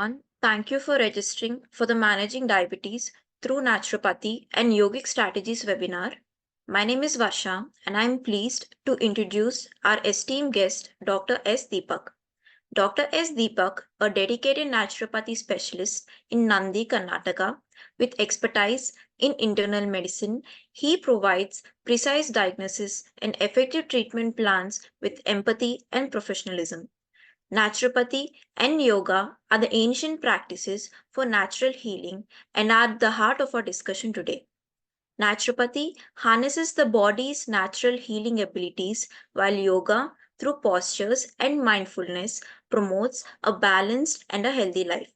everyone. Thank you for registering for the Managing Diabetes through Naturopathy and Yogic Strategies webinar. My name is Varsha and I am pleased to introduce our esteemed guest, Dr. S. Deepak. Dr. S. Deepak, a dedicated naturopathy specialist in Nandi, Karnataka, with expertise in internal medicine, he provides precise diagnosis and effective treatment plans with empathy and professionalism. Naturopathy and yoga are the ancient practices for natural healing and are at the heart of our discussion today. Naturopathy harnesses the body's natural healing abilities, while yoga, through postures and mindfulness, promotes a balanced and a healthy life.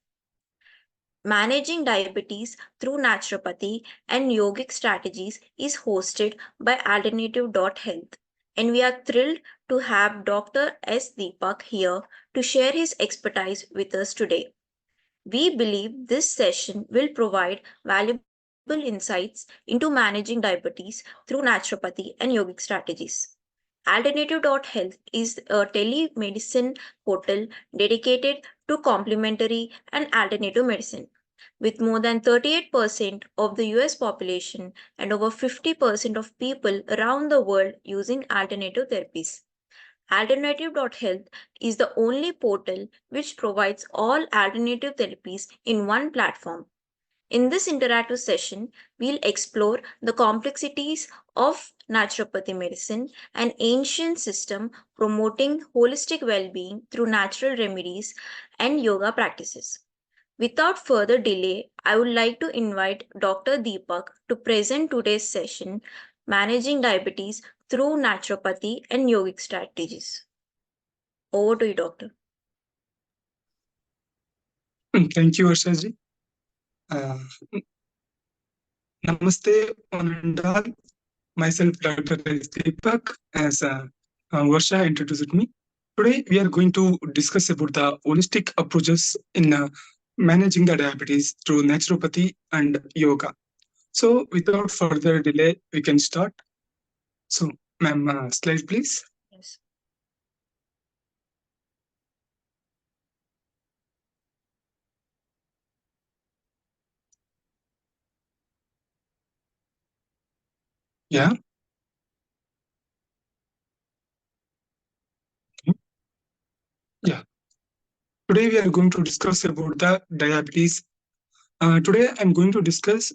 Managing Diabetes through Naturopathy and Yogic Strategies is hosted by AlterNATIVE.HEALTH, and we are thrilled to have Dr. S. Deepak here to share his expertise with us today. We believe this session will provide valuable insights into managing diabetes through naturopathy and yogic strategies. AlterNATIVE.HEALth is a telemedicine portal dedicated to complementary and alternative medicine. With more than 38% of the US population and over 50% of people around the world using alternative therapies. AlterNATIVE.HEALth is the only portal which provides all alternative therapies in one platform. In this interactive session, we'll explore the complexities of naturopathy medicine, an ancient system promoting holistic well being through natural remedies and yoga practices. Without further delay, I would like to invite Dr. Deepak to present today's session, Managing Diabetes through Naturopathy and Yogic Strategies. Over to you, Doctor. Thank you, Varshaji. Namaste, one and all. Myself, Dr. S. Deepak, as Varsha introduced me. Today, we are going to discuss about the holistic approaches in managing the diabetes through naturopathy and yoga. So, without further delay, we can start. So, ma'am, slide please. Yes. Yeah. Yeah. Today we are going to discuss about the diabetes. Today I'm going to discuss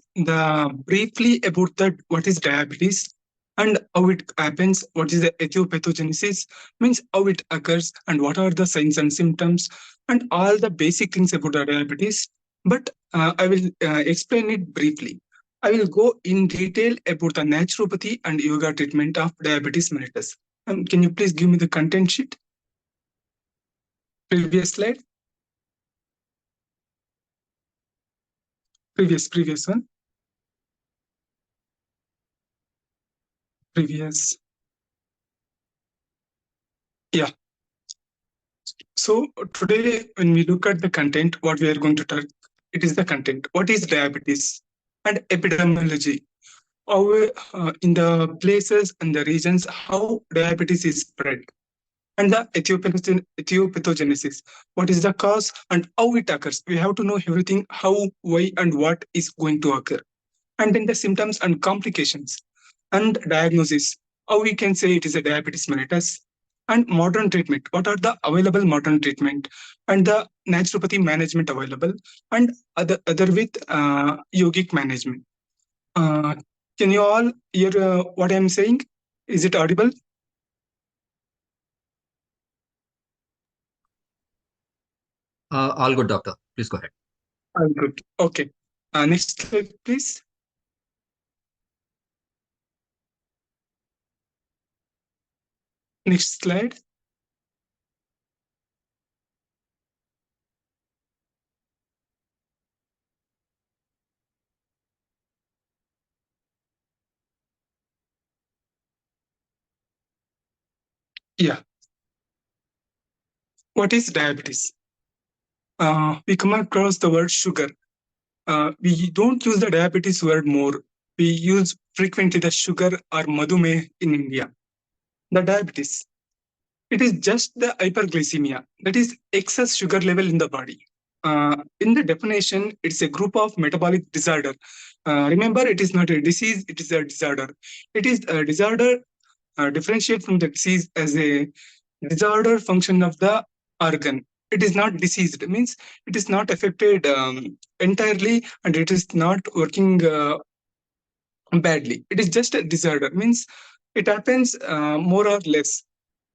briefly about what is diabetes and how it happens, what is the etiopathogenesis, means how it occurs and what are the signs and symptoms and all the basic things about the diabetes. But I will explain it briefly. I will go in detail about the naturopathy and yoga treatment of diabetes mellitus. Can you please give me the content sheet? Previous slide. Previous one. Previous. Yeah. So today, when we look at the content, what we are going to talk, it is the content. What is diabetes and epidemiology? How in the places and the regions, how diabetes is spread, and the etiopathogenesis. What is the cause and how it occurs? We have to know everything: how, why, and what is going to occur, and then the symptoms and complications, and diagnosis. How we can say it is a diabetes mellitus, and modern treatment. What are the available modern treatment and the naturopathy management available, and other with yogic management. Can you all hear what I'm saying? Is it audible? All good, doctor. Please go ahead. All good. Okay. Next slide, please. Next slide. Yeah. What is diabetes? We come across the word sugar. We don't use the diabetes word more. We use frequently the sugar or madhume in India. The diabetes. It is just the hyperglycemia, that is excess sugar level in the body. in the definition, it's a group of metabolic disorder. Remember, it is not a disease; it is a disorder. It is a disorder differentiate from the disease as a disorder function of the organ. It is not diseased. It means it is not affected entirely, and it is not working badly. It is just a disorder. Means it happens more or less.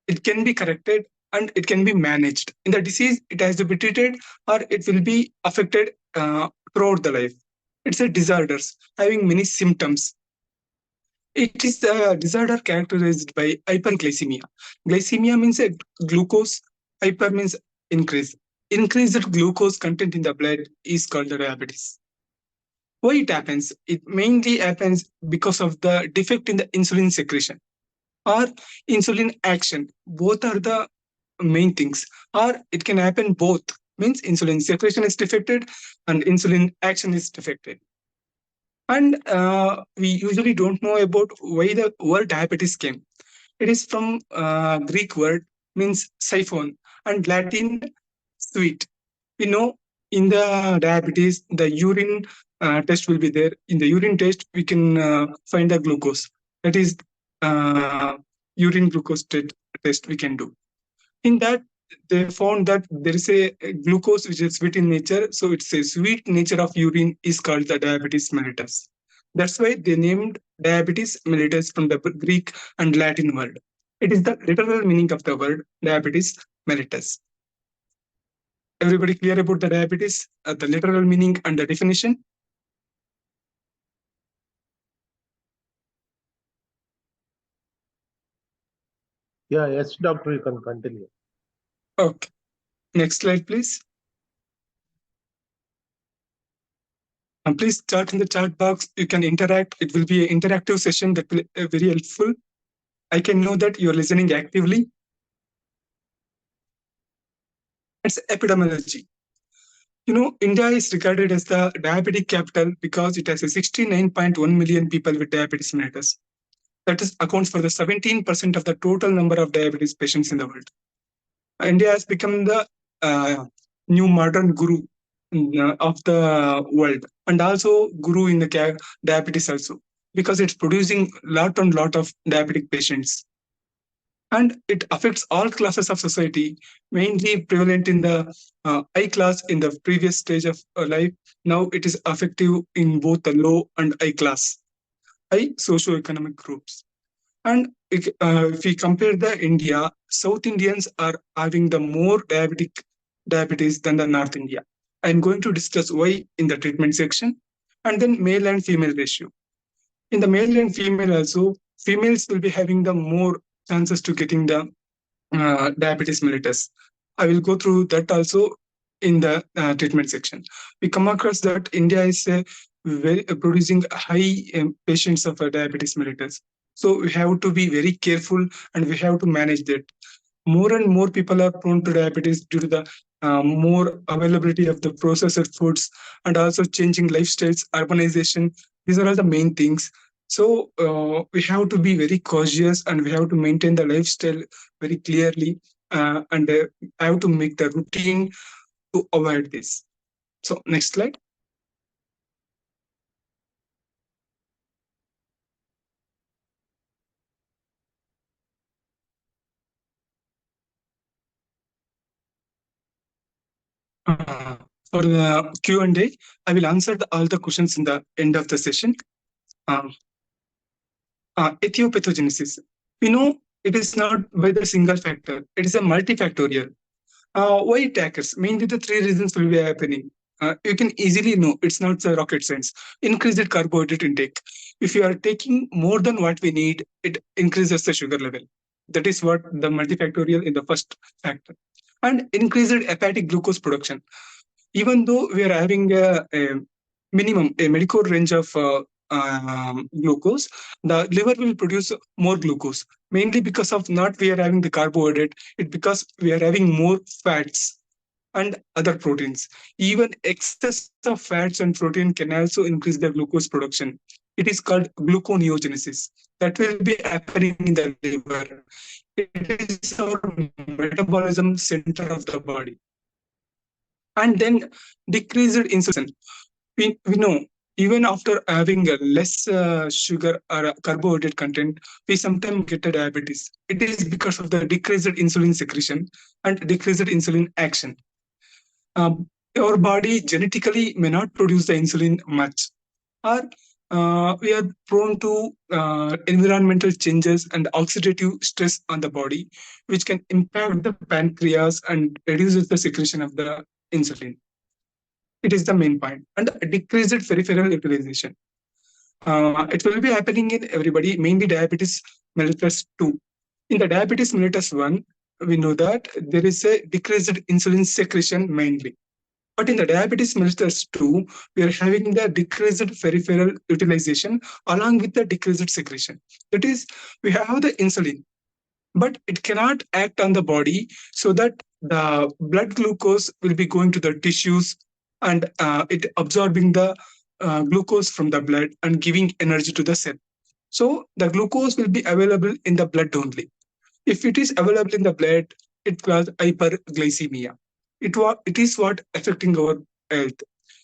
It can be corrected and it can be managed. In the disease, it has to be treated or it will be affected throughout the life. It's a disorders having many symptoms. It is a disorder characterized by hyperglycemia. Glycemia means a glucose, hyper means increase. Increased glucose content in the blood is called the diabetes. Why it happens? It mainly happens because of the defect in the insulin secretion or insulin action. Both are the main things. Or it can happen both. Means insulin secretion is defected and insulin action is defected. And we usually don't know about why the word diabetes came. It is from Greek word means siphon and Latin sweet. We know in the diabetes, the urine test will be there. In the urine test, we can find the glucose. That is urine glucose test we can do. In that, they found that there is a glucose which is sweet in nature. So it's a sweet nature of urine is called the diabetes mellitus. That's why they named diabetes mellitus from the Greek and Latin word. It is the literal meaning of the word diabetes mellitus. Everybody clear about the diabetes, the literal meaning and the definition? Yeah, yes, doctor, you can continue. Okay. Next slide, please. And please chat in the chat box. You can interact. It will be an interactive session that will be very helpful. I can know that you're listening actively. It's epidemiology. You know, India is regarded as the diabetic capital because it has a 69.1 million people with diabetes mellitus. That is accounts for the 17% of the total number of diabetes patients in the world. India has become the new modern guru of the world and also guru in the diabetes also because it's producing lot and lot of diabetic patients. And it affects all classes of society, mainly prevalent in the high class in the previous stage of life. Now it is effective in both the low and high class, high socioeconomic groups. And if we compare the India, South Indians are having the more diabetes than the North India. I'm going to discuss why in the treatment section, and then male and female ratio. In the male and female also, females will be having the more chances to getting the diabetes mellitus. I will go through that also in the treatment section. We come across that India is very producing high patients of diabetes mellitus. So we have to be very careful and we have to manage that. More and more people are prone to diabetes due to the more availability of the processed foods and also changing lifestyles, urbanization. These are all the main things. So we have to be very cautious and we have to maintain the lifestyle very clearly and have to make the routine to avoid this. So next slide. For the Q&A, I will answer all the questions in the end of the session. Etiopathogenesis. We know it is not by the single factor. It is a multifactorial. Why it occurs? Mainly the three reasons will be happening. You can easily know it's not a rocket science. Increased carbohydrate intake. If you are taking more than what we need, it increases the sugar level. That is what the multifactorial in the first factor. And increased hepatic glucose production. Even though we are having a minimum, a medical range of glucose, the liver will produce more glucose, mainly because of not we are having the carbohydrate, it because we are having more fats and other proteins. Even excess of fats and protein can also increase the glucose production. It is called gluconeogenesis. That will be happening in the liver. It is our metabolism center of the body. And then decreased insulin. We know even after having a less sugar or carbohydrate content, we sometimes get a diabetes. It is because of the decreased insulin secretion and decreased insulin action. Our body genetically may not produce the insulin much, or we are prone to environmental changes and oxidative stress on the body, which can impact the pancreas and reduces the secretion of the insulin. It is the main point. And decreased peripheral utilization. It will be happening in everybody, mainly diabetes mellitus 2. In the diabetes mellitus 1, we know that there is a decreased insulin secretion mainly. But in the diabetes mellitus 2, we are having the decreased peripheral utilization along with the decreased secretion. That is, we have the insulin, but it cannot act on the body so that the blood glucose will be going to the tissues and it absorbing the glucose from the blood and giving energy to the cell. So the glucose will be available in the blood only. If it is available in the blood, it causes hyperglycemia. It is what affecting our health.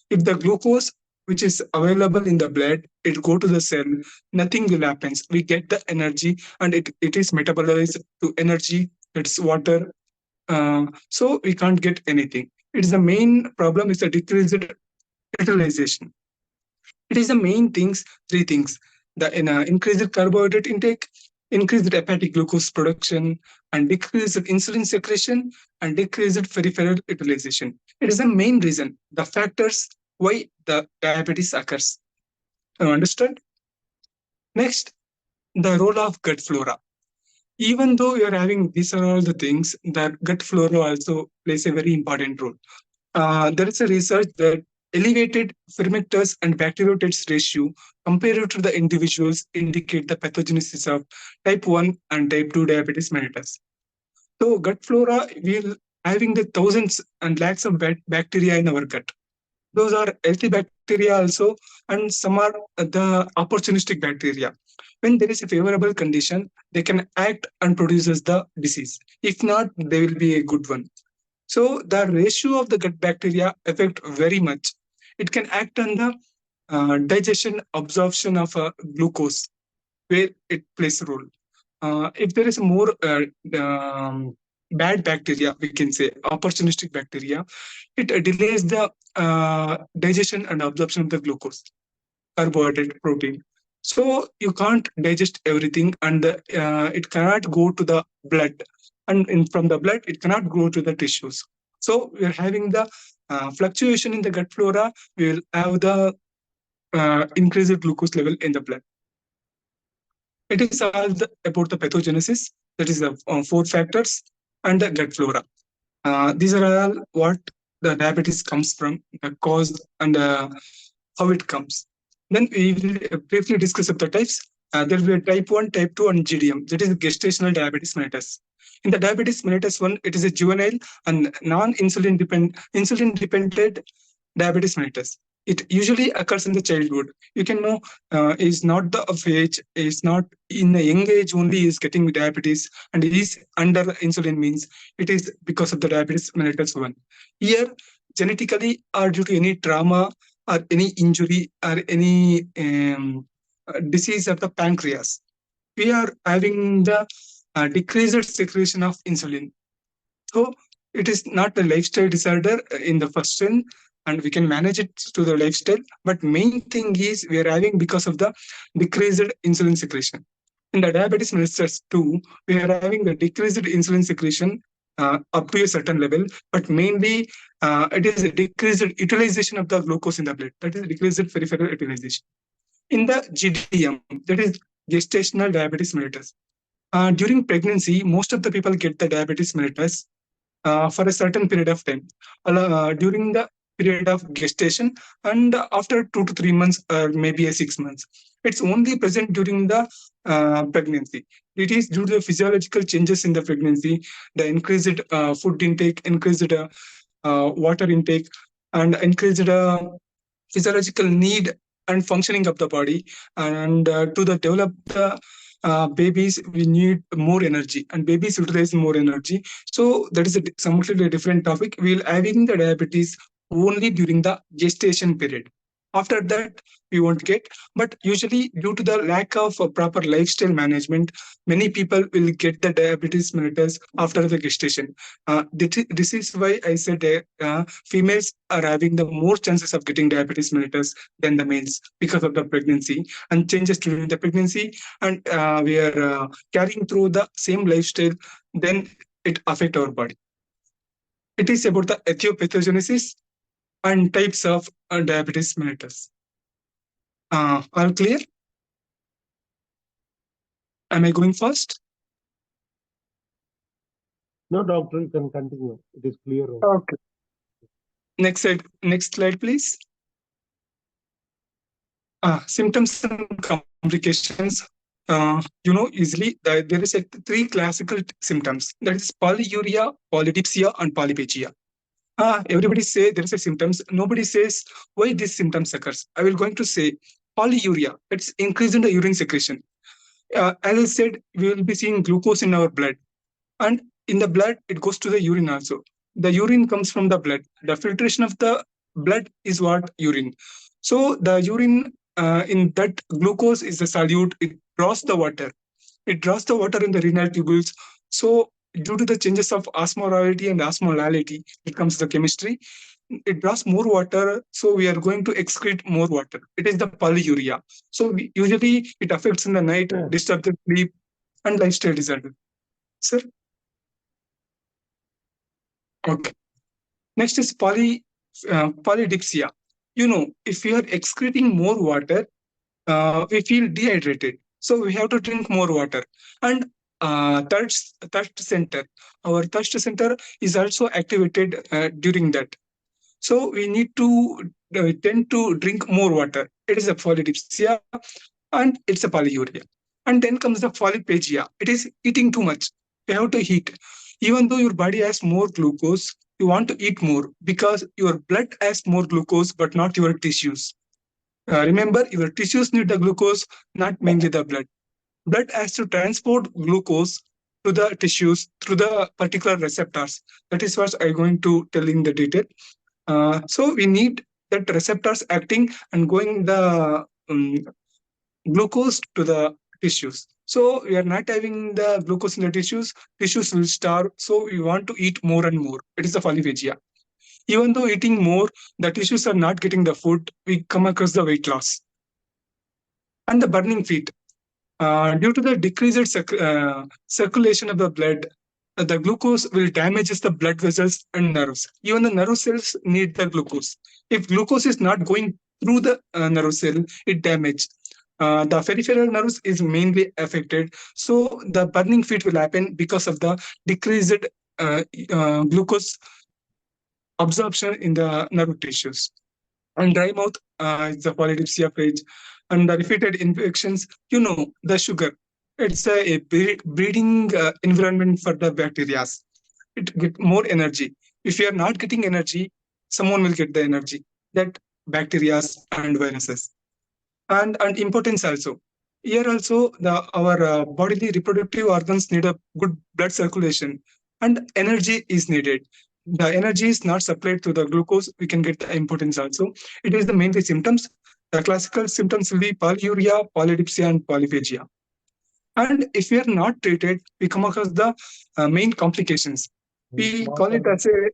If the glucose which is available in the blood, it go to the cell, nothing will happen. We get the energy and it is metabolized to energy, it's water. So we can't get anything. It is the main problem is the decreased utilization. It is the main things, three things. The increased carbohydrate intake, increased hepatic glucose production, and decreased insulin secretion, and decreased peripheral utilization. It is the main reason, the factors why the diabetes occurs. Understood? Next, the role of gut flora. Even though you are having these are all the things, the gut flora also plays a very important role. There is a research that elevated fermenters and bacteroides ratio compared to the individuals indicate the pathogenesis of type 1 and type 2 diabetes mellitus. So gut flora, we're having the thousands and lakhs of bacteria in our gut. Those are healthy bacteria also, and some are the opportunistic bacteria. When there is a favorable condition, they can act and produces the disease. If not, they will be a good one. So the ratio of the gut bacteria affect very much. It can act on the digestion, absorption of glucose, where it plays a role. If there is more bad bacteria, we can say opportunistic bacteria, it delays the digestion and absorption of the glucose, carbohydrate, protein. So you can't digest everything, and it cannot go to the blood, and from the blood it cannot go to the tissues. So we are having the fluctuation in the gut flora. We will have the increased glucose level in the blood. It is all about the pathogenesis. That is the 4 factors and the gut flora. These are all what the diabetes comes from, the cause and how it comes. Then we will briefly discuss of the types. There will be type 1, type 2, and GDM. That is gestational diabetes mellitus. In the diabetes mellitus 1, it is a juvenile and non-insulin dependent diabetes mellitus. It usually occurs in the childhood. You can know is not the of age, is not in a young age only is getting diabetes and is under insulin means it is because of the diabetes mellitus 1. Here, genetically or due to any trauma or any injury or any disease of the pancreas, we are having the decreased secretion of insulin. So it is not a lifestyle disorder in the first one, and we can manage it to the lifestyle. But main thing is we are having because of the decreased insulin secretion. In the diabetes mellitus 2, we are having the decreased insulin secretion up to a certain level, but mainly it is a decreased utilization of the glucose in the blood. That is decreased peripheral utilization. In the GDM, that is gestational diabetes mellitus. During pregnancy, most of the people get the diabetes mellitus for a certain period of time. During the period of gestation and after 2 to 3 months or maybe 6 months. It's only present during the pregnancy. It is due to the physiological changes in the pregnancy, the increased food intake, increased water intake, and increased physiological need and functioning of the body, and to the develop the babies, we need more energy, and babies utilize more energy. So that is a completely different topic. We'll having the diabetes only during the gestation period. After that, we won't get. But usually, due to the lack of proper lifestyle management, many people will get the diabetes mellitus after the gestation. This is why I said females are having the more chances of getting diabetes mellitus than the males because of the pregnancy and changes during the pregnancy, and we are carrying through the same lifestyle, then it affect our body. It is about the etiopathogenesis and types of diabetes mellitus. All clear? Am I going fast? No, doctor, you can continue. It is clear. Okay. Next slide, please. Symptoms and complications. Easily there is three classical symptoms. That is polyuria, polydipsia, and polyphagia. Everybody say there is a symptoms. Nobody says why these symptoms occurs. I will going to say polyuria. It's increase in the urine secretion. As I said, we will be seeing glucose in our blood, and in the blood it goes to the urine also. The urine comes from the blood. The filtration of the blood is what urine. So the urine in that glucose is the solute. It draws the water. It draws the water in the renal tubules. So due to the changes of osmolality and osmolality, it comes the chemistry. It draws more water, so we are going to excrete more water. It is the polyuria. So usually it affects in the night, disturb the sleep, and lifestyle disorder. Sir? Okay. Next is polydipsia. If we are excreting more water, we feel dehydrated. So we have to drink more water. And thirst center. Our thirst center is also activated during that. So we need to tend to drink more water. It is a polydipsia and it's a polyuria. And then comes the polyphagia. It is eating too much. You have to eat. Even though your body has more glucose, you want to eat more because your blood has more glucose, but not your tissues. Remember, your tissues need the glucose, not mainly the blood. Blood has to transport glucose to the tissues through the particular receptors. That is what I'm going to tell in the detail. So we need that receptors acting and going the glucose to the tissues. So we are not having the glucose in the tissues will starve. So we want to eat more and more. It is the polyphagia. Even though eating more, the tissues are not getting the food, we come across the weight loss. And the burning feet. Due to the decreased circulation of the blood, the glucose will damage the blood vessels and nerves. Even the nerve cells need the glucose. If glucose is not going through the nerve cell, it damages. The peripheral nerves is mainly affected. So the burning feet will happen because of the decreased glucose absorption in the nerve tissues. And dry mouth is the polydipsia phase. And the repeated infections, the sugar. It's a breeding environment for the bacteria. It get more energy. If you are not getting energy, someone will get the energy. That bacteria and viruses. And importance also. Here also, our bodily reproductive organs need a good blood circulation, and energy is needed. The energy is not supplied to the glucose, we can get the impotence also. It is the mainly symptoms. The classical symptoms will be polyuria, polydipsia, and polyphagia. And if we are not treated, we come across the main complications. We call it as a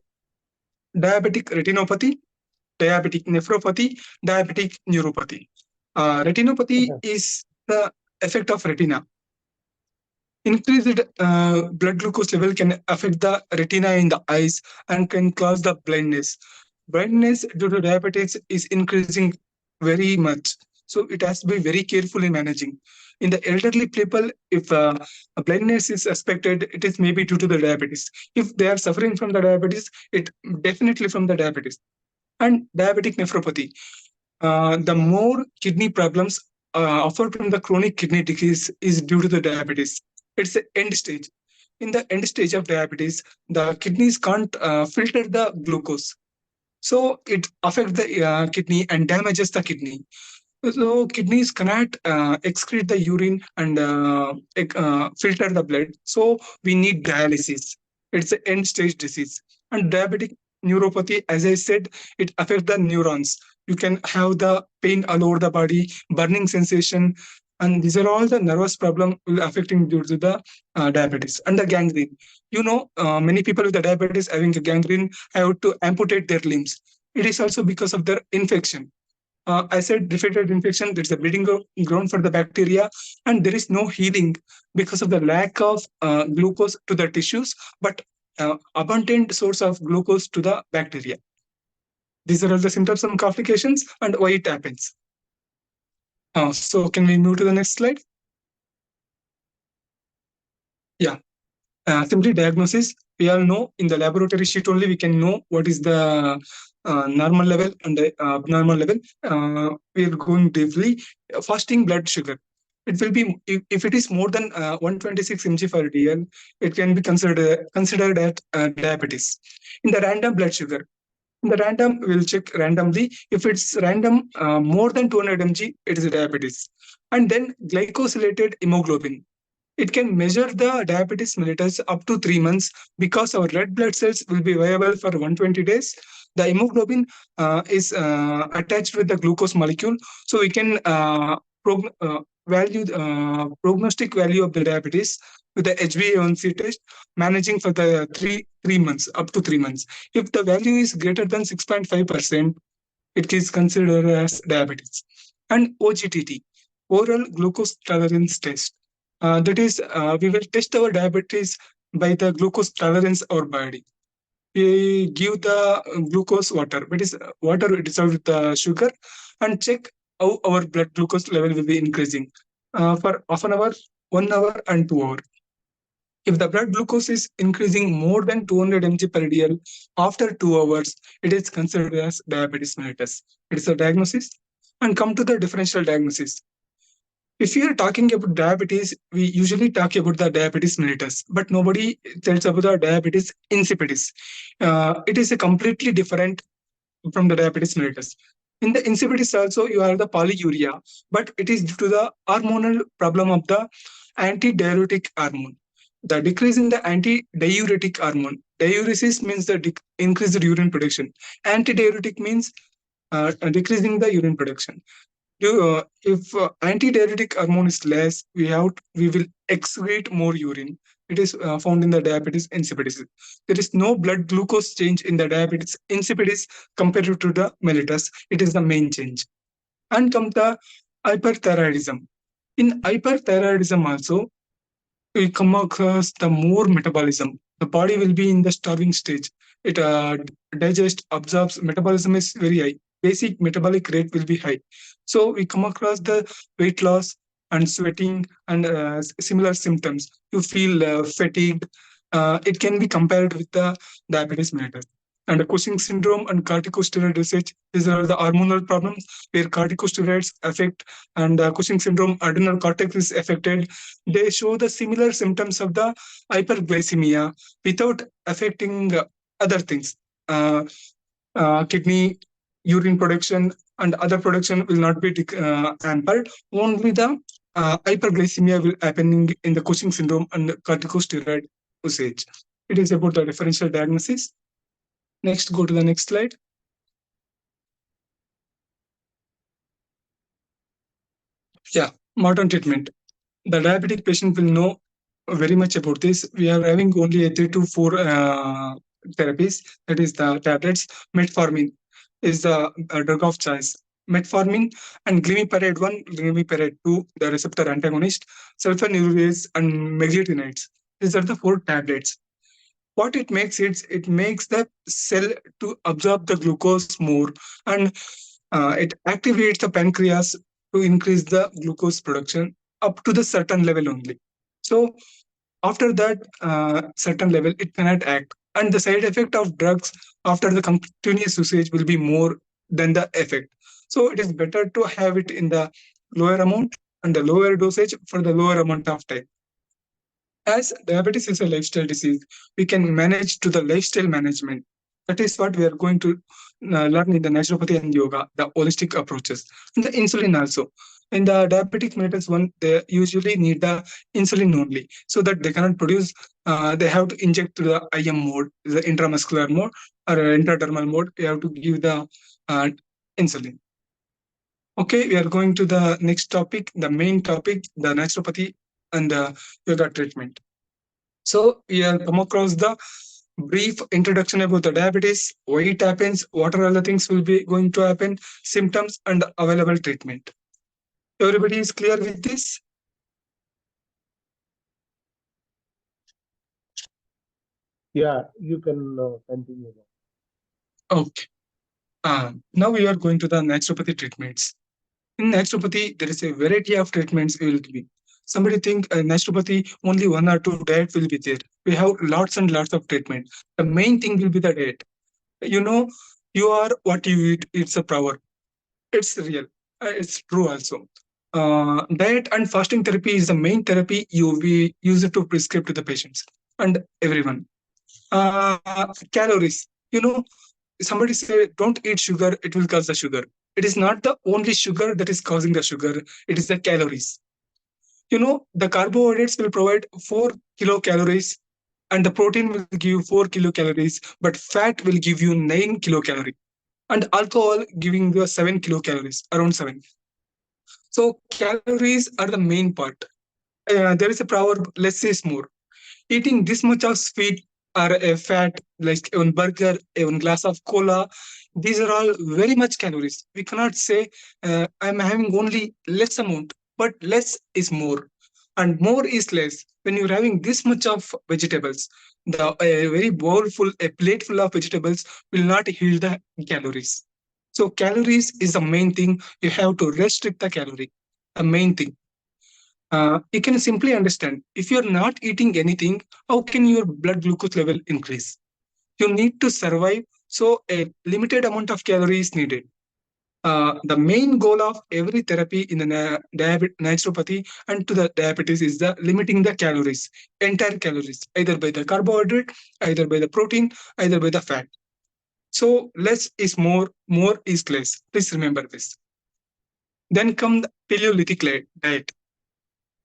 diabetic retinopathy, diabetic nephropathy, diabetic neuropathy. Retinopathy is the effect of retina. Increased blood glucose level can affect the retina in the eyes and can cause the blindness. Blindness due to diabetes is increasing very much. So it has to be very carefully managing. In the elderly people, if a blindness is suspected, it is maybe due to the diabetes. If they are suffering from the diabetes, it definitely from the diabetes. And diabetic nephropathy. The more kidney problems offered from the chronic kidney disease is due to the diabetes. It's the end stage. In the end stage of diabetes, the kidneys can't filter the glucose. So it affects the kidney and damages the kidney. So kidneys cannot excrete the urine and filter the blood. So we need dialysis. It's an end stage disease. And diabetic neuropathy, as I said, it affects the neurons. You can have the pain all over the body, burning sensation, and these are all the nervous problem will affecting due to the diabetes and the gangrene. Many people with the diabetes having a gangrene have to amputate their limbs. It is also because of their infection. I said repeated infection, there's a bleeding ground for the bacteria, and there is no healing because of the lack of glucose to the tissues, but abundant source of glucose to the bacteria. These are all the symptoms and complications and why it happens. So can we move to the next slide? Yeah. Simply diagnosis. We all know in the laboratory sheet only we can know what is the normal level and the abnormal level. We are going deeply. Fasting blood sugar. It will be if it is more than 126 mg per dl, it can be considered at diabetes. In the random blood sugar, in the random we'll check randomly. If it's random more than 200 mg, it is diabetes. And then glycosylated hemoglobin, it can measure the diabetes mellitus up to 3 months because our red blood cells will be viable for 120 days. The hemoglobin is attached with the glucose molecule, so we can prognostic value of the diabetes with the HbA1c test, managing for the three months up to 3 months. If the value is greater than 6.5%, it is considered as diabetes. And OGTT, oral glucose tolerance test. That is, we will test our diabetes by the glucose tolerance of our body. We give the glucose water, but is water dissolved with the sugar, and check how our blood glucose level will be increasing for half an hour, 1 hour, and 2 hours. If the blood glucose is increasing more than 200 mg per dl after 2 hours, it is considered as diabetes mellitus. It is a diagnosis. And come to the differential diagnosis. If you are talking about diabetes, we usually talk about the diabetes mellitus, but nobody tells about the diabetes insipidus. It is a completely different from the diabetes mellitus. In the insipidus also, you have the polyuria, but it is due to the hormonal problem of the antidiuretic hormone. The decrease in the antidiuretic hormone. Diuresis means the increased urine production. Antidiuretic means decreasing the urine production. If antidiuretic hormone is less, we will excrete more urine. It is found in the diabetes insipidus. There is no blood glucose change in the diabetes insipidus compared to the mellitus. It is the main change. And come the hyperthyroidism. In hyperthyroidism also, we come across the more metabolism. The body will be in the starving stage. It digests, absorbs. Metabolism is very high. Basic metabolic rate will be high. So we come across the weight loss and sweating and similar symptoms. You feel fatigued. It can be compared with the diabetes mellitus. And the Cushing syndrome and corticosteroid usage, these are the hormonal problems where corticosteroids affect and Cushing syndrome, adrenal cortex is affected. They show the similar symptoms of the hyperglycemia without affecting other things. Kidney, urine production, and other production will not be hampered. Only the hyperglycemia will happening in the Cushing syndrome and corticosteroid usage. It is about the differential diagnosis. Next, go to the next slide. Yeah, modern treatment. The diabetic patient will know very much about this. We are having only a 3 to 4 therapies. That is the tablets. Metformin is the drug of choice. Metformin and glimepiride 1, glimepiride 2, the receptor antagonist, sulfonylureas, and meglitinides. These are the 4 tablets. What it makes, it makes the cell to absorb the glucose more, and it activates the pancreas to increase the glucose production up to the certain level only. So after that certain level, it cannot act, and the side effect of drugs after the continuous usage will be more than the effect. So it is better to have it in the lower amount and the lower dosage for the lower amount of time. As diabetes is a lifestyle disease, we can manage to the lifestyle management. That is what we are going to learn in the naturopathy and yoga, the holistic approaches. And the insulin also. In the diabetic mellitus one, they usually need the insulin only, so that they cannot produce. They have to inject to the IM mode, the intramuscular mode or intradermal mode. You have to give the uh, insulin. Okay, we are going to the next topic, the main topic, the naturopathy and the yoga treatment. So we have come across the brief introduction about the diabetes, why it happens, what are other things will be going to happen, symptoms and available treatment. Everybody is clear with this? Yeah, you can continue. Okay. Now we are going to the naturopathy treatments. In naturopathy, there is a variety of treatments we will give. Somebody think naturopathy only one or two diet will be there. We have lots and lots of treatment. The main thing will be the diet. You know, you are what you eat. It's a power. It's real. It's true also. Diet and fasting therapy is the main therapy we use it to prescribe to the patients and everyone. Calories. Somebody say don't eat sugar, it will cause the sugar. It is not the only sugar that is causing the sugar, it is the calories. The carbohydrates will provide 4 kilocalories and the protein will give you 4 kilocalories, but fat will give you 9 kilocalories and alcohol giving you 7 kilocalories, around 7. So calories are the main part. There is a proverb, less is more. Eating this much of sweet or a fat, like one burger, one glass of cola, these are all very much calories. We cannot say I'm having only less amount, but less is more and more is less. When you're having this much of vegetables, the a very bowl full, a plate full of vegetables will not yield the calories. So calories is the main thing. You have to restrict the calorie. The main thing. You can simply understand if you're not eating anything, how can your blood glucose level increase? You need to survive, so a limited amount of calories needed. The main goal of every therapy in the naturopathy and to the diabetes is the limiting the calories, entire calories, either by the carbohydrate, either by the protein, either by the fat. So less is more is less. Please remember this. Then come the Paleolithic diet.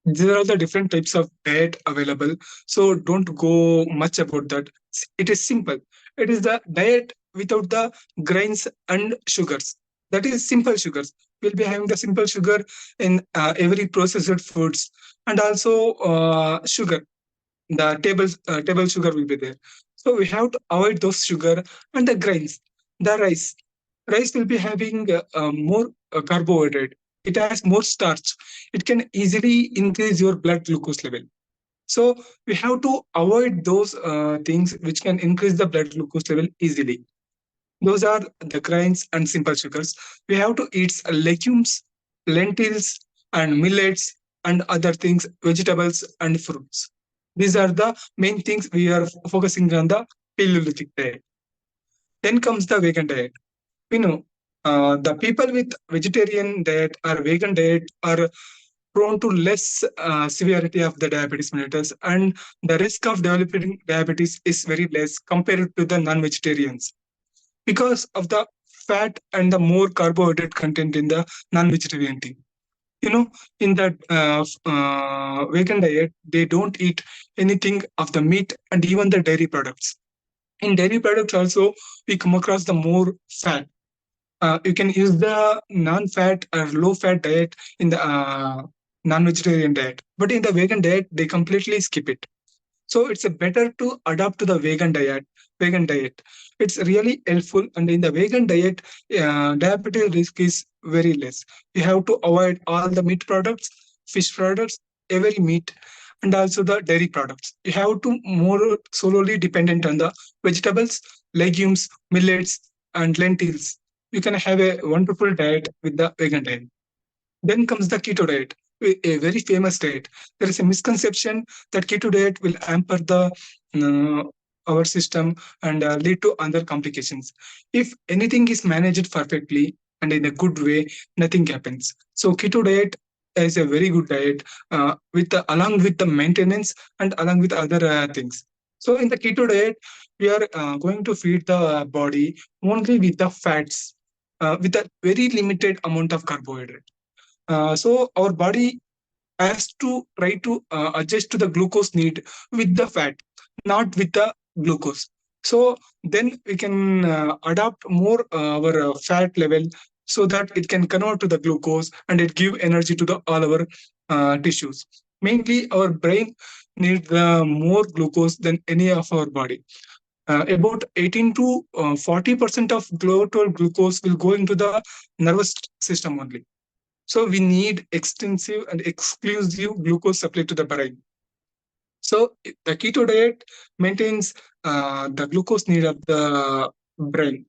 There are the different types of diet available, so don't go much about that. It is simple. It is the diet without the grains and sugars. That is simple sugars. We'll be having the simple sugar in every processed foods, and also sugar, the table sugar will be there. So we have to avoid those sugar and the grains. The rice will be having more carbohydrate. It has more starch. It can easily increase your blood glucose level. So we have to avoid those things which can increase the blood glucose level easily. Those are the grains and simple sugars. We have to eat legumes, lentils, and millets, and other things, vegetables and fruits. These are the main things we are focusing on the Paleolithic diet. Then comes the vegan diet. We know the people with vegetarian diet or vegan diet are prone to less severity of the diabetes mellitus, and the risk of developing diabetes is very less compared to the non-vegetarians because of the fat and the more carbohydrate content in the non-vegetarian thing. In that vegan diet, they don't eat anything of the meat and even the dairy products. In dairy products also, we come across the more fat. You can use the non-fat or low-fat diet in the non-vegetarian diet, but in the vegan diet, they completely skip it. So it's a better to adapt to the vegan diet. Vegan diet, it's really helpful, and in the vegan diet, diabetes risk is very less. You have to avoid all the meat products, fish products, every meat, and also the dairy products. You have to more solely dependent on the vegetables, legumes, millets, and lentils. You can have a wonderful diet with the vegan diet. Then comes the keto diet, a very famous diet. There is a misconception that keto diet will hamper the our system and lead to other complications. If anything is managed perfectly and in a good way, nothing happens. So keto diet is a very good diet along with the maintenance and along with other things. So in the keto diet, we are going to feed the body only with the fats, with a very limited amount of carbohydrate. So our body has to try to adjust to the glucose need with the fat, not with the glucose. So then we can adapt more our fat level so that it can convert to the glucose and it give energy to the all our tissues. Mainly, our brain needs more glucose than any of our body. About 18 to 40% of total glucose will go into the nervous system only. So we need extensive and exclusive glucose supply to the brain. So the keto diet maintains the glucose need of the brain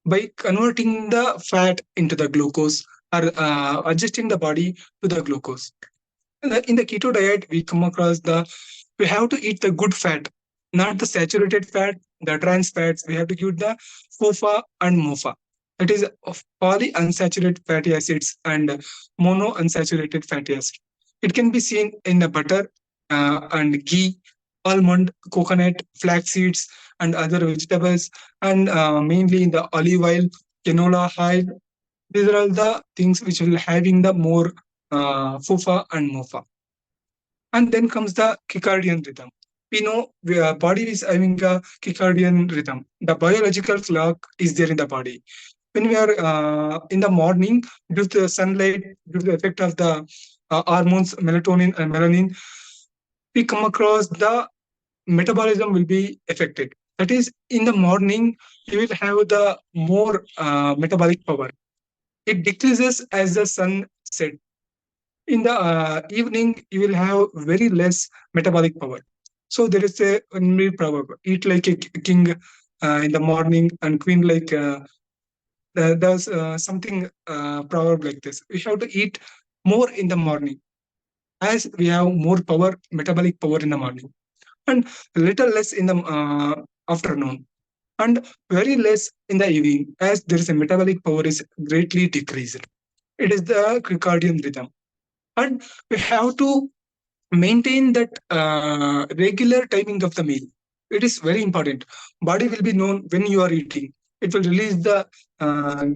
by converting the fat into the glucose or adjusting the body to the glucose. In the keto diet, we come across we have to eat the good fat, not the saturated fat, the trans fats. We have to eat the FOFA and MOFA. It is of polyunsaturated fatty acids and monounsaturated fatty acids. It can be seen in the butter and ghee, almond, coconut, flax seeds, and other vegetables, and mainly in the olive oil, canola oil. These are all the things which will having the more FOFA and MOFA. And then comes the circadian rhythm. We know our body is having a circadian rhythm. The biological clock is there in the body. When we are in the morning, due to the sunlight, due to the effect of the hormones, melatonin and melanin, we come across the metabolism will be affected. That is, in the morning, you will have the more metabolic power. It decreases as the sun sets. In the evening, you will have very less metabolic power. So there is a proverb: eat like a king in the morning and queen like. There's something proverb like this: we have to eat more in the morning, as we have more power, metabolic power in the morning, and little less in the afternoon, and very less in the evening, as there is a metabolic power is greatly decreased. It is the circadian rhythm, and we have to maintain that regular timing of the meal. It is very important. Body will be known when you are eating. It will release the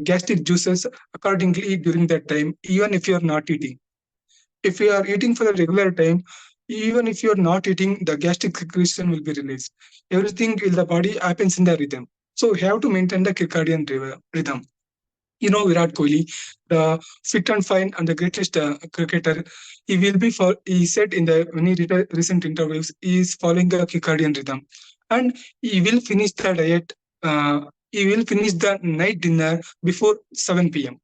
gastric juices accordingly during that time, even if you are not eating. If you are eating for the regular time, even if you are not eating, the gastric secretion will be released. Everything in the body happens in the rhythm. So we have to maintain the circadian rhythm. You know Virat Kohli, the fit and fine and the greatest cricketer. He said in the many recent interviews, he is following the circadian rhythm, and he will finish the diet. He will finish the night dinner before 7 p.m.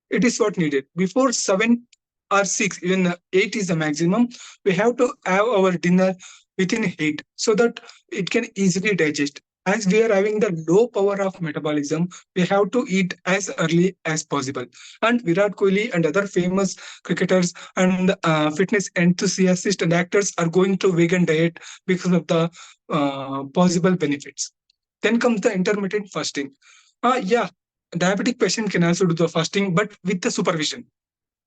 It is what needed. Before 7 or 6, even 8 is the maximum. We have to have our dinner within 8 so that it can easily digest. As we are having the low power of metabolism, we have to eat as early as possible. And Virat Kohli and other famous cricketers and fitness enthusiasts and actors are going to vegan diet because of the possible benefits. Then comes the intermittent fasting. Yeah, diabetic patient can also do the fasting, but with the supervision.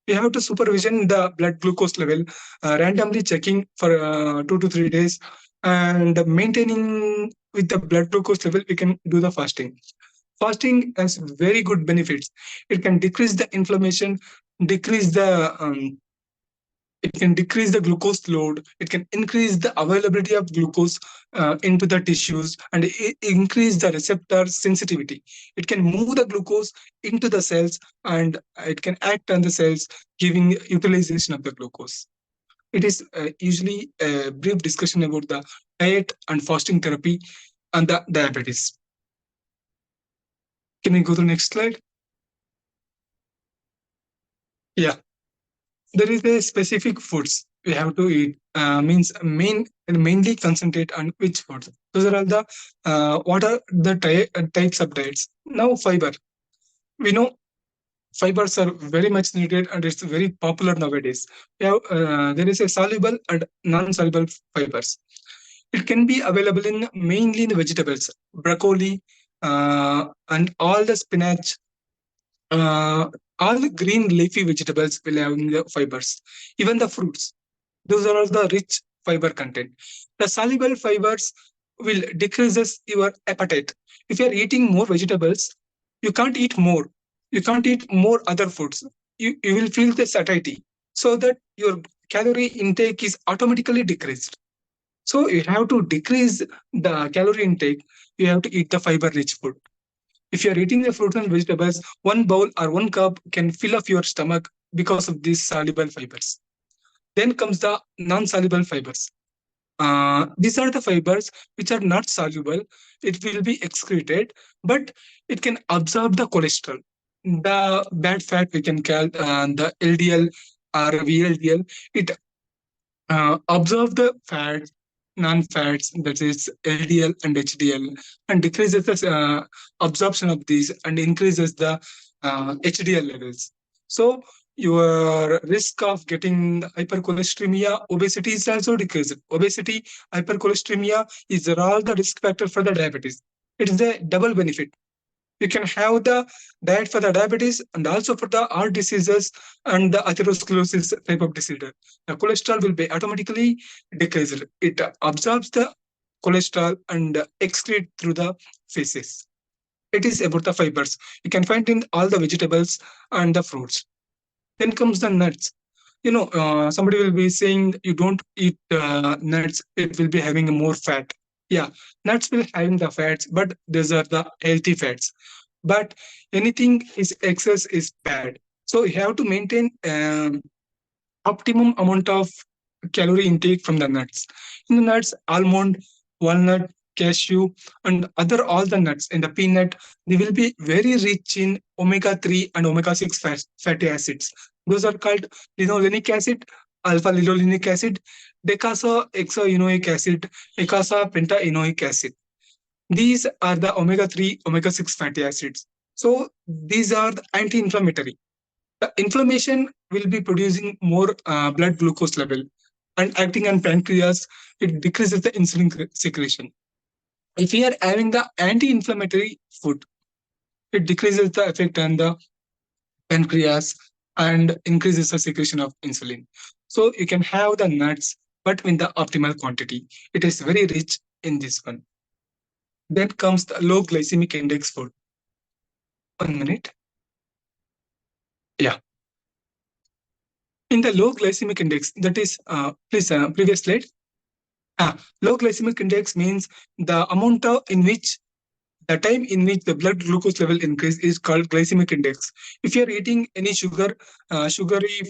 We have to supervision the blood glucose level, randomly checking for 2 to 3 days, and maintaining with the blood glucose level. We can do the fasting. Fasting has very good benefits. It can decrease the inflammation, decrease the it can decrease the glucose load. It can increase the availability of glucose into the tissues and increase the receptor sensitivity. It can move the glucose into the cells and it can act on the cells, giving utilization of the glucose. It is usually a brief discussion about the diet and fasting therapy and the diabetes. Can we go to the next slide? Yeah. There is a specific foods we have to eat. Means mainly concentrate on which foods. Those are all the what are the types of diets. Now fiber. We know fibers are very much needed and it's very popular nowadays. There is a soluble and non-soluble fibers. It can be available in mainly in the vegetables, broccoli, and all the spinach, all the green leafy vegetables will have the fibers. Even the fruits, those are all the rich fiber content. The soluble fibers will decreases your appetite. If you are eating more vegetables, you can't eat more. You can't eat more other foods. You will feel the satiety. So that your calorie intake is automatically decreased. So you have to decrease the calorie intake. You have to eat the fiber-rich food. If you are eating the fruits and vegetables, one bowl or one cup can fill up your stomach because of these soluble fibers. Then comes the non-soluble fibers. These are the fibers which are not soluble. It will be excreted, but it can absorb the cholesterol. The bad fat we can call the LDL or VLDL. It observe the fats, non-fats, that is LDL and HDL, and decreases the absorption of these and increases the HDL levels. So your risk of getting hypercholesteremia, obesity is also decreased. Obesity, hypercholesteremia is all the risk factor for the diabetes. It is a double benefit. You can have the diet for the diabetes and also for the heart diseases and the atherosclerosis type of disorder. The cholesterol will be automatically decreased. It absorbs the cholesterol and excrete through the feces. It is about the fibers. You can find in all the vegetables and the fruits. Then comes the nuts. Somebody will be saying you don't eat nuts, it will be having more fat. Yeah, nuts will having the fats, but these are the healthy fats. But anything is excess is bad. So you have to maintain optimum amount of calorie intake from the nuts. In the nuts, almond, walnut, cashew, and other all the nuts in the peanut, they will be very rich in omega-3 and omega-6 fatty acids. Those are called linolenic acid, alpha linolenic acid, decasohexaenoic acid, ecasa-pentaenoic acid. These are the omega-3, omega-6 fatty acids. So these are the anti-inflammatory. The inflammation will be producing more blood glucose level and acting on pancreas, it decreases the insulin secretion. If we are having the anti-inflammatory food, it decreases the effect on the pancreas and increases the secretion of insulin. So you can have the nuts, but in the optimal quantity. It is very rich in this one. Then comes the low glycemic index food. 1 minute. Yeah. In the low glycemic index, that is, please, previous slide. Low glycemic index means the amount of in which the time in which the blood glucose level increase is called glycemic index. If you are eating any sugary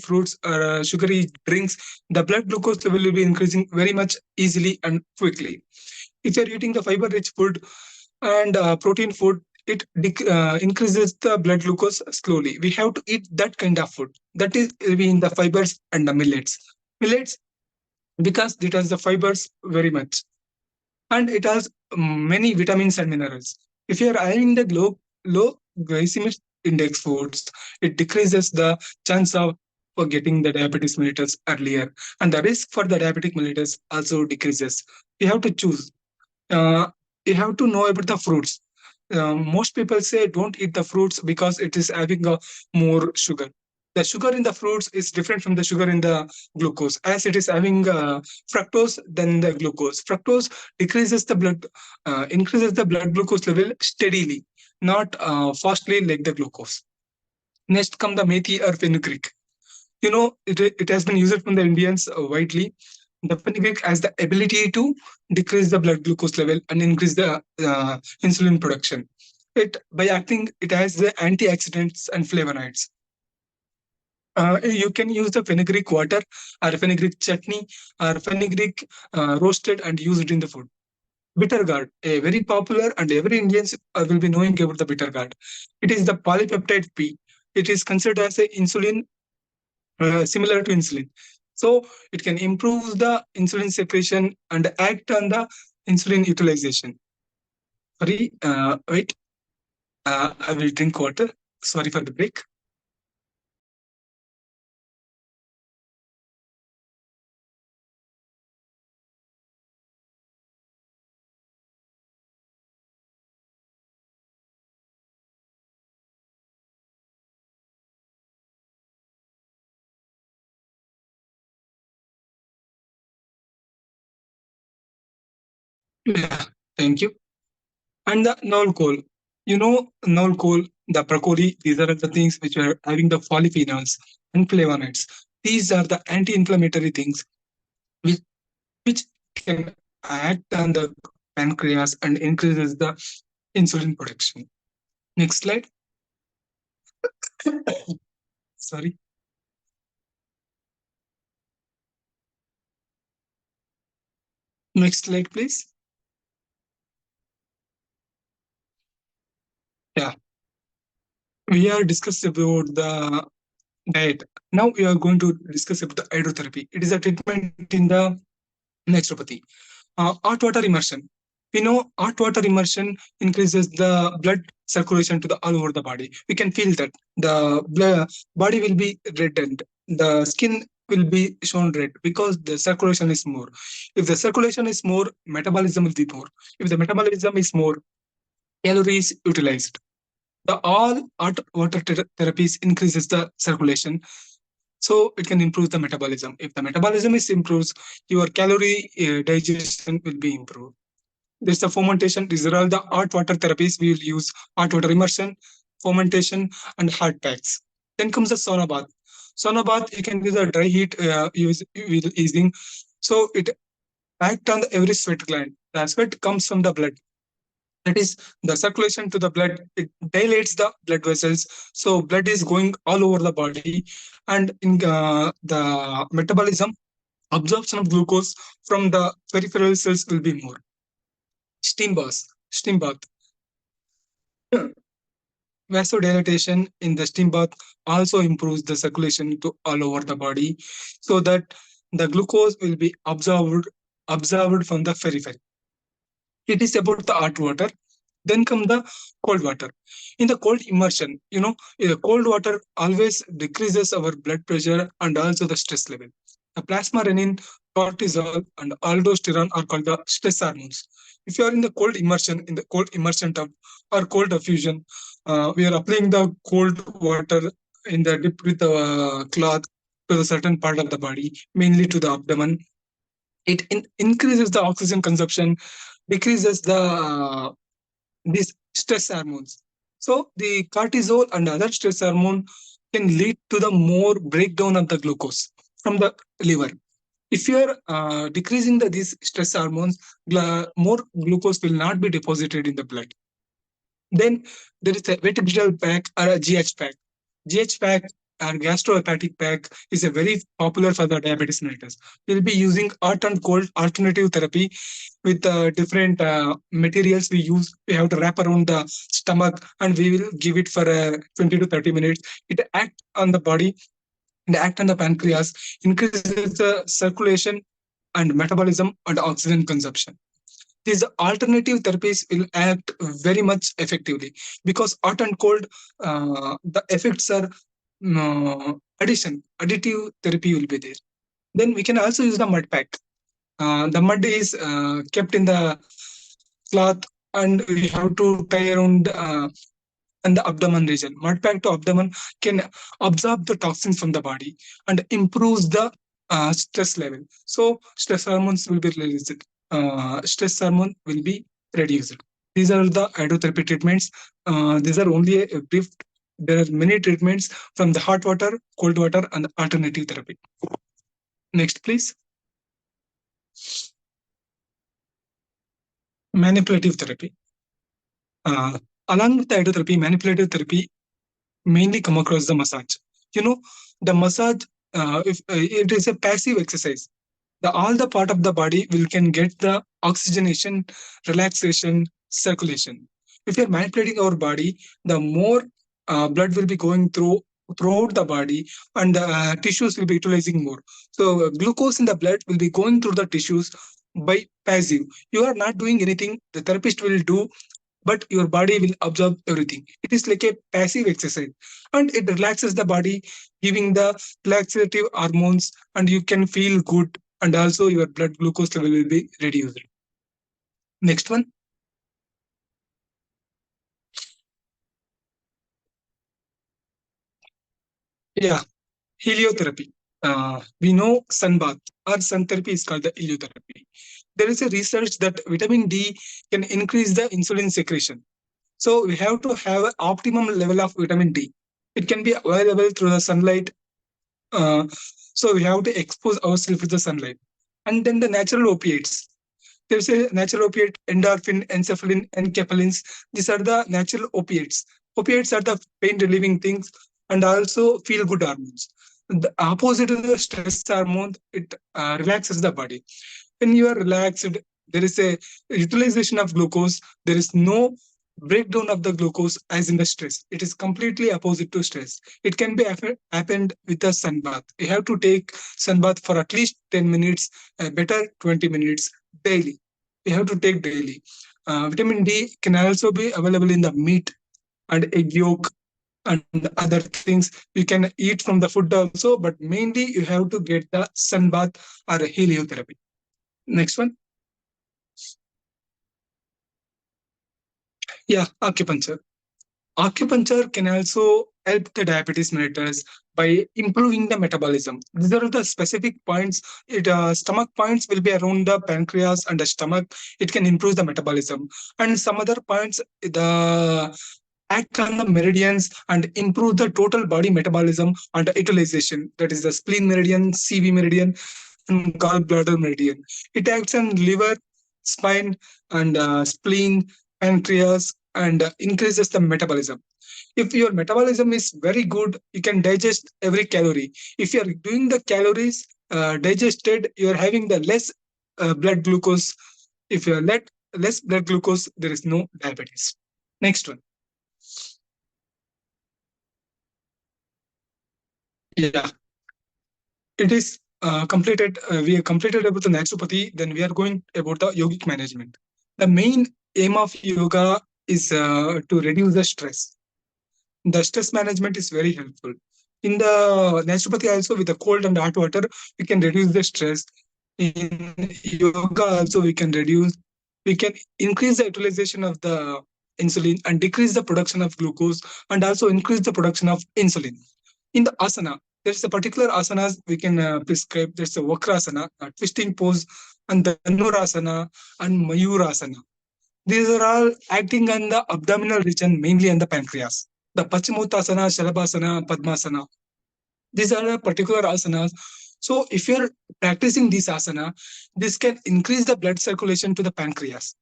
fruits or sugary drinks, the blood glucose level will be increasing very much easily and quickly. If you are eating the fiber-rich food and protein food, it increases the blood glucose slowly. We have to eat that kind of food. That is will be in the fibers and the millets. Millets, because it has the fibers very much and it has many vitamins and minerals. If you are having the low glycemic index foods, it decreases the chance of for getting the diabetes mellitus earlier, and the risk for the diabetic mellitus also decreases. You have to choose. Uh, you have to know about the fruits. Most people say don't eat the fruits because it is having a more sugar. The sugar in the fruits is different from the sugar in the glucose, as it is having fructose than the glucose. Fructose decreases the blood, increases the blood glucose level steadily, not fastly like the glucose. Next come the methi or fenugreek. It has been used from the Indians widely. The fenugreek has the ability to decrease the blood glucose level and increase the insulin production. It by acting, it has the antioxidants and flavonoids. You can use the fenugreek water or fenugreek chutney or fenugreek roasted and use it in the food. Bitter gourd, a very popular and every Indians will be knowing about the bitter gourd. It is the polypeptide P. It is considered as a insulin similar to insulin. So it can improve the insulin secretion and act on the insulin utilization. Sorry, wait. I will drink water. Sorry for the break. Yeah. Thank you. And the null coal. Null coal, the broccoli, these are the things which are having the polyphenols and flavonoids. These are the anti-inflammatory things which, which can act on the pancreas and increases the insulin production. Next slide. Sorry. Next slide, please. Yeah. We are discussed about the diet. Now we are going to discuss about the hydrotherapy. It is a treatment in the naturopathy. Hot water immersion. We know hot water immersion increases the blood circulation to the all over the body. We can feel that the body will be reddened. The skin will be shown red because the circulation is more. If the circulation is more, metabolism will be more. If the metabolism is more, calories utilized. The all hot water therapies increases the circulation, so it can improve the metabolism. If the metabolism is improves, your calorie digestion will be improved. There's the fermentation. These are all the hot water therapies. We will use hot water immersion, fermentation, and hot packs. Then comes the sauna bath. Sauna bath, you can use a dry heat using. So it act on every sweat gland. The sweat comes from the blood. That is the circulation to the blood. It dilates the blood vessels, so blood is going all over the body, and in the metabolism, absorption of glucose from the peripheral cells will be more. Steam bath. Vasodilatation in the steam bath also improves the circulation to all over the body, so that the glucose will be absorbed from the periphery. It is about the hot water. Then come the cold water. In the cold immersion, cold water always decreases our blood pressure and also the stress level. The plasma renin, cortisol, and aldosterone are called the stress hormones. If you are in the cold immersion tub or cold diffusion, we are applying the cold water in the dip with the cloth to the certain part of the body, mainly to the abdomen. It increases the oxygen consumption, decreases the these stress hormones. So the cortisol and other stress hormone can lead to the more breakdown of the glucose from the liver. If you are decreasing these stress hormones, more glucose will not be deposited in the blood. Then there is a vertebral pack or a GH pack. GH pack or gastrohepatic pack is a very popular for the diabetes mellitus. We'll be using hot and cold alternative therapy with different materials we use. We have to wrap around the stomach and we will give it for 20 to 30 minutes. It acts on the body and act on the pancreas, increases the circulation and metabolism and oxygen consumption. These alternative therapies will act very much effectively because hot and cold, the effects are additive therapy will be there. Then we can also use the mud pack. The mud is kept in the cloth and we have to tie around and the abdomen region. Mud pack to abdomen can absorb the toxins from the body and improves the stress level. So stress hormones will be released. Stress hormone will be reduced. These are the hydrotherapy treatments. These are only a brief. There are many treatments from the hot water, cold water, and alternative therapy. Next, please. Manipulative therapy. Along with the hydrotherapy, manipulative therapy mainly come across the massage. The massage, if it is a passive exercise, all the part of the body will can get the oxygenation, relaxation, circulation. If you're manipulating our body, the more blood will be going throughout the body and the tissues will be utilizing more. So glucose in the blood will be going through the tissues by passive. You are not doing anything. The therapist will do, but your body will absorb everything. It is like a passive exercise and it relaxes the body, giving the laxative hormones, and you can feel good, and also your blood glucose level will be reduced. Next one. Yeah, heliotherapy. We know sun bath or sun therapy is called the heliotherapy. there is a research that vitamin D can increase the insulin secretion. So we have to have an optimum level of vitamin D. It can be available through the sunlight. Uh, so we have to expose ourselves to the sunlight. And then the natural opiates. There's a natural opiate, endorphin, encephalin, and capellins. These are the natural opiates. Opiates are the pain relieving things and also feel good hormones. The opposite of the stress hormone, it relaxes the body. When you are relaxed, there is a utilization of glucose. There is no breakdown of the glucose as in the stress. It is completely opposite to stress. It can be happened with a sun bath. You have to take sun bath for at least 10 minutes, better 20 minutes daily. You have to take daily. Vitamin D can also be available in the meat and egg yolk and other things. You can eat from the food also, but mainly you have to get the sun bath or heliotherapy. Next one. Yeah, acupuncture. Acupuncture can also help the diabetes mellitus by improving the metabolism. These are the specific points. Stomach points will be around the pancreas and the stomach. It can improve the metabolism. And some other points, the act on the meridians and improve the total body metabolism and utilization. That is the spleen meridian, CV meridian, and gallbladder meridian. It acts on liver, spine, and spleen, pancreas, and increases the metabolism. If your metabolism is very good, you can digest every calorie. If you are doing the calories digested, you are having the less blood glucose. If you are less blood glucose, there is no diabetes. Next one. Yeah, it is completed. We have completed about the naturopathy. Then we are going about the yogic management. The main aim of yoga is to reduce the stress. The stress management is very helpful. In the naturopathy also, with the cold and hot water, we can reduce the stress. In yoga also, we can increase the utilization of the insulin and decrease the production of glucose and also increase the production of insulin. In the asana, there's a particular asanas we can prescribe. There's a vakrasana, a twisting pose, and the dhanurasana and mayurasana. These are all acting on the abdominal region, mainly on the pancreas. The Paschimottanasana, Shalabhasana, Padmasana. These are the particular asanas. So if you're practicing this asana, this can increase the blood circulation to the pancreas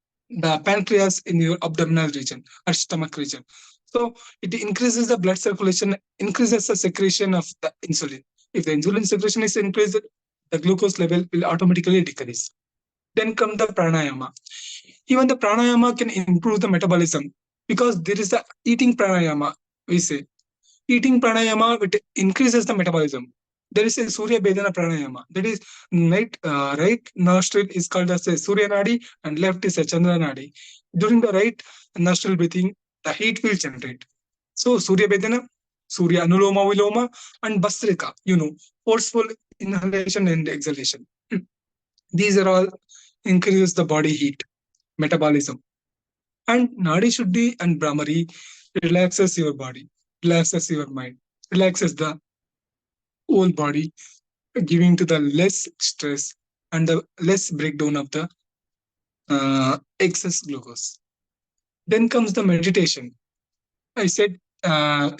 in your abdominal region or stomach region. So it increases the blood circulation, increases the secretion of the insulin. If the insulin secretion is increased, the glucose level will automatically decrease. Then come the pranayama. Even the pranayama can improve the metabolism because there is the eating pranayama, we say. Eating pranayama, it increases the metabolism. There is a Surya Bedana pranayama. That is, right nostril is called as a Surya Nadi and left is a Chandra Nadi. During the right nostril breathing, the heat will generate. So Surya Bedana, Surya Anuloma Viloma, and Bastrika, forceful inhalation and exhalation. These are all increases the body heat, metabolism. And Nadi Shuddhi and Brahmari relaxes your body, relaxes your mind, relaxes the whole body, giving to the less stress and the less breakdown of the excess glucose. Then comes the meditation. I said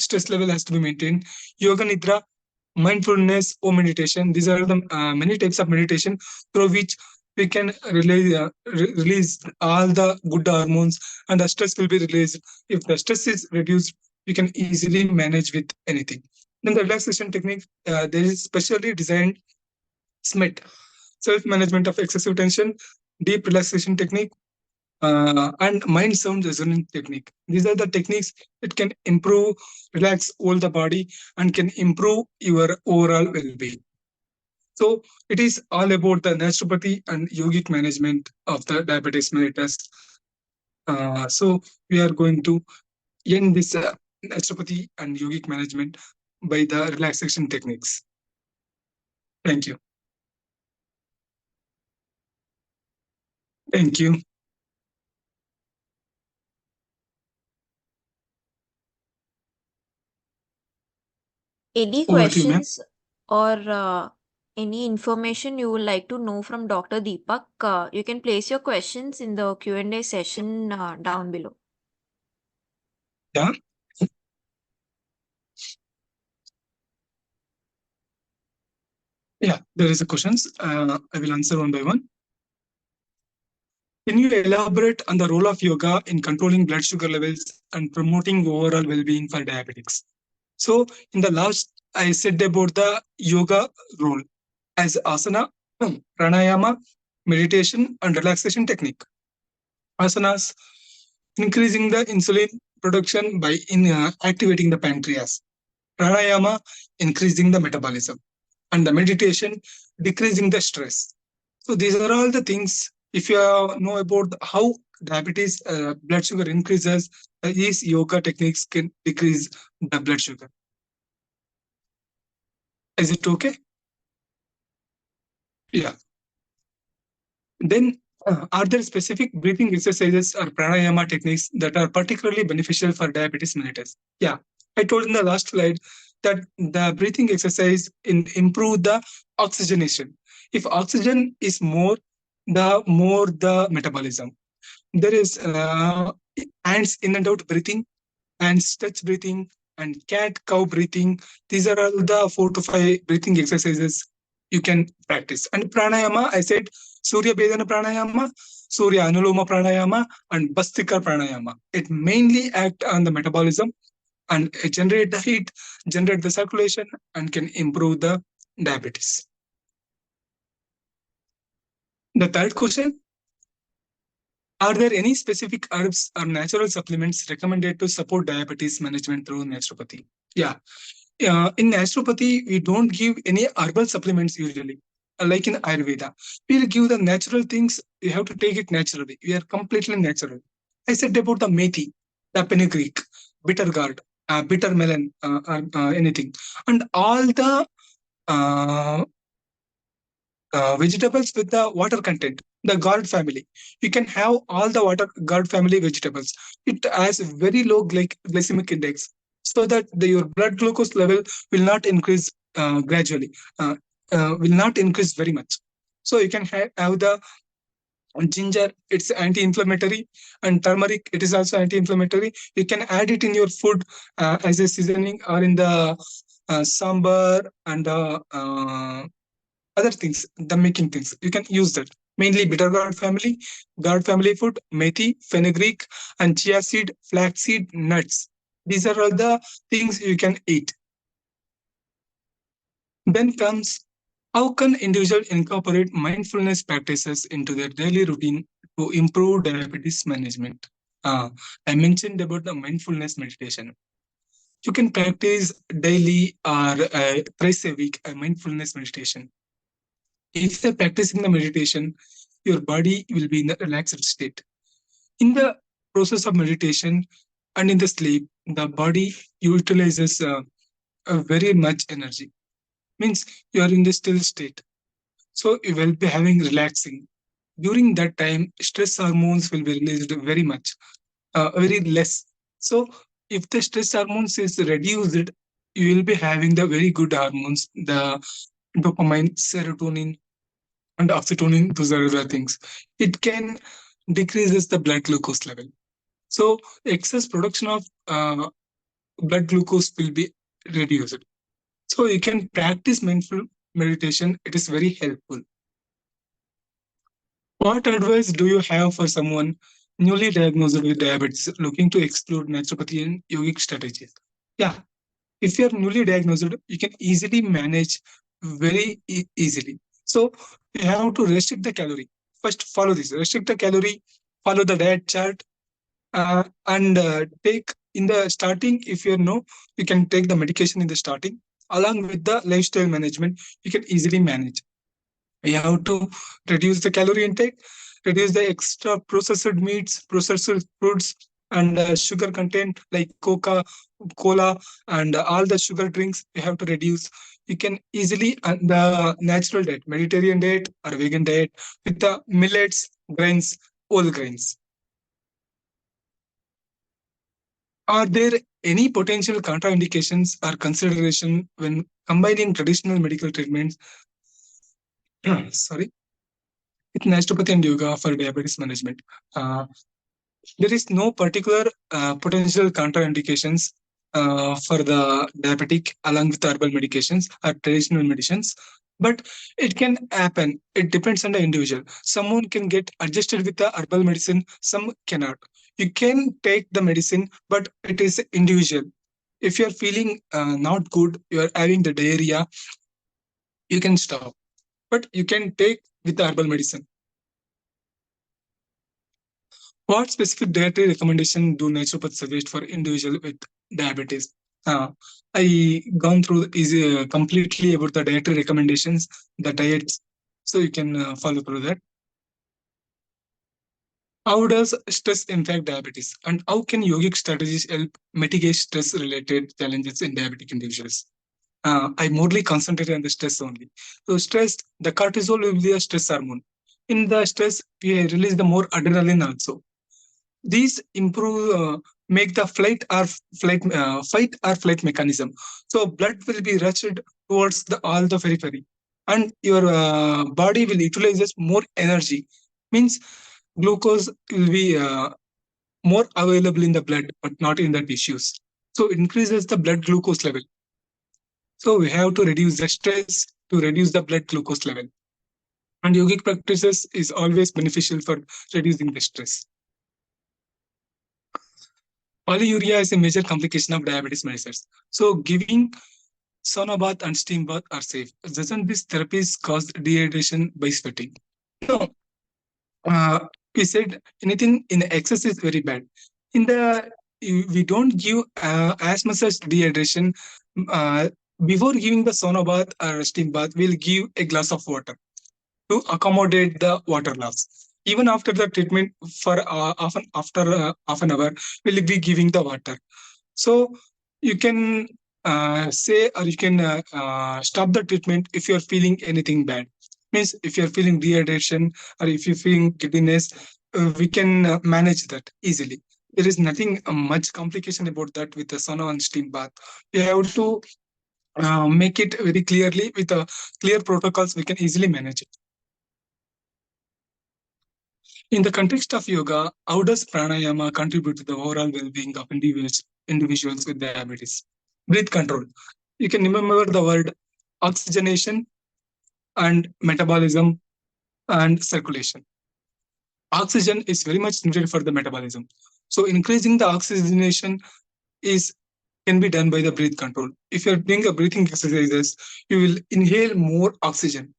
stress level has to be maintained. Yoga Nidra, mindfulness or meditation. These are the many types of meditation through which we can release all the good hormones and the stress will be released. If the stress is reduced, we can easily manage with anything. Then the relaxation technique, there is specially designed SMIT, self-management of excessive tension, deep relaxation technique, and mind sound resonance technique. These are the techniques that can improve, relax all the body and can improve your overall well-being. So it is all about the naturopathy and yogic management of the diabetes mellitus. So we are going to end this naturopathy and yogic management by the relaxation techniques. Thank you. Thank you. Any Over to you, ma'am. questions or any information you would like to know from Dr. Deepak, you can place your questions in the Q&A session down below. Yeah. Yeah, there is a questions. I will answer one by one. Can you elaborate on the role of yoga in controlling blood sugar levels and promoting overall well-being for diabetics? So in the last, I said about the yoga role as asana, pranayama, meditation, and relaxation technique. Asanas increasing the insulin production by activating the pancreas. Pranayama increasing the metabolism, and the meditation decreasing the stress. So these are all the things. If you know about how diabetes blood sugar increases, these yoga techniques can decrease the blood sugar. Is it okay? Yeah. Then, are there specific breathing exercises or pranayama techniques that are particularly beneficial for diabetes mellitus? Yeah, I told in the last slide that the breathing exercise improve the oxygenation. If oxygen is more, the more the metabolism. There is hands in and out breathing, and stretch breathing, and cat cow breathing. These are all the 4 to 5 breathing exercises you can practice. And pranayama, I said Surya Bedana pranayama, Surya Anuloma pranayama, and Bastika pranayama. It mainly act on the metabolism and generate the heat, generate the circulation, and can improve the diabetes. The third question, are there any specific herbs or natural supplements recommended to support diabetes management through naturopathy? Yeah. In naturopathy, we don't give any herbal supplements usually. Like in Ayurveda, we'll give the natural things. You have to take it naturally. We are completely natural. I said about the methi, the fenugreek, bitter gourd, bitter melon, or anything, and all the uh, vegetables with the water content, the gourd family. You can have all the water gourd family vegetables. It has very low glycemic index, so that your blood glucose level will not increase gradually, will not increase very much. So you can have the ginger, it's anti-inflammatory, and turmeric, it is also anti-inflammatory. You can add it in your food as a seasoning or in the sambar and other things, the making things. You can use that. Mainly bitter gourd family food, methi, fenugreek, and chia seed, flaxseed, nuts. These are all the things you can eat. Then comes, how can individual incorporate mindfulness practices into their daily routine to improve diabetes management? I mentioned about the mindfulness meditation. You can practice daily or thrice a week a mindfulness meditation. If you're practicing the meditation, your body will be in a relaxed state. In the process of meditation and in the sleep, the body utilizes very much energy. Means you are in the still state. So you will be having relaxing. During that time, stress hormones will be released very much, very less. So if the stress hormones is reduced, you will be having the very good hormones, the dopamine, serotonin, and oxytocin, those are other things. It can decreases the blood glucose level. So excess production of blood glucose will be reduced. So you can practice mindful meditation. It is very helpful. What advice do you have for someone newly diagnosed with diabetes looking to explore naturopathy and yogic strategies? Yeah, if you're newly diagnosed, you can easily manage very easily. So you have to restrict the calorie. First, follow this. Restrict the calorie, follow the diet chart, and take in the starting, if you know, you can take the medication in the starting. Along with the lifestyle management, you can easily manage. You have to reduce the calorie intake, reduce the extra processed meats, processed foods, and sugar content like cola, and all the sugar drinks. You have to reduce. You can easily the natural diet, Mediterranean diet or vegan diet with the millets, grains, whole grains. Are there any potential contraindications or consideration when combining traditional medical treatments sorry, with naturopathy and yoga for diabetes management. There is no particular potential contraindications for the diabetic along with herbal medications or traditional medicines, but it can happen. It depends on the individual. Someone can get adjusted with the herbal medicine, some cannot. You can take the medicine, but it is individual. If you are feeling not good, you are having the diarrhea, you can stop, but you can take with the herbal medicine. What specific dietary recommendation do naturopaths suggest for individual with diabetes? I gone through is completely about the dietary recommendations, the diets, so you can follow through that. How does stress impact diabetes, and how can yogic strategies help mitigate stress-related challenges in diabetic individuals? I mostly concentrate on the stress only. So stress, the cortisol will be a stress hormone. In the stress, we release the more adrenaline also. These improve, make the fight or flight mechanism. So blood will be rushed towards the all the periphery, and your body will utilizes more energy. Means glucose will be more available in the blood, but not in the tissues. So increases the blood glucose level. So we have to reduce the stress to reduce the blood glucose level. And yogic practices is always beneficial for reducing the stress. Polyuria is a major complication of diabetes medicines. So giving sauna bath and steam bath are safe. Doesn't this therapies cause dehydration by sweating? No. We said anything in excess is very bad. In the we don't give as much as dehydration. Uh, Before giving the sauna bath or steam bath, we'll give a glass of water to accommodate the water loss. Even after the treatment, for often after half an hour, we'll be giving the water. So you can say, or you can stop the treatment if you're feeling anything bad. Means if you're feeling dehydration or if you're feeling giddiness, we can manage that easily. There is nothing much complication about that with the sauna and steam bath. We have to make it very clearly with clear protocols. We can easily manage it. In the context of yoga, how does pranayama contribute to the overall well-being of individuals with diabetes? Breath control. You can remember the word oxygenation and metabolism and circulation. Oxygen is very much needed for the metabolism. So increasing the oxygenation is can be done by the breath control. If you're doing a breathing exercises, you will inhale more oxygen,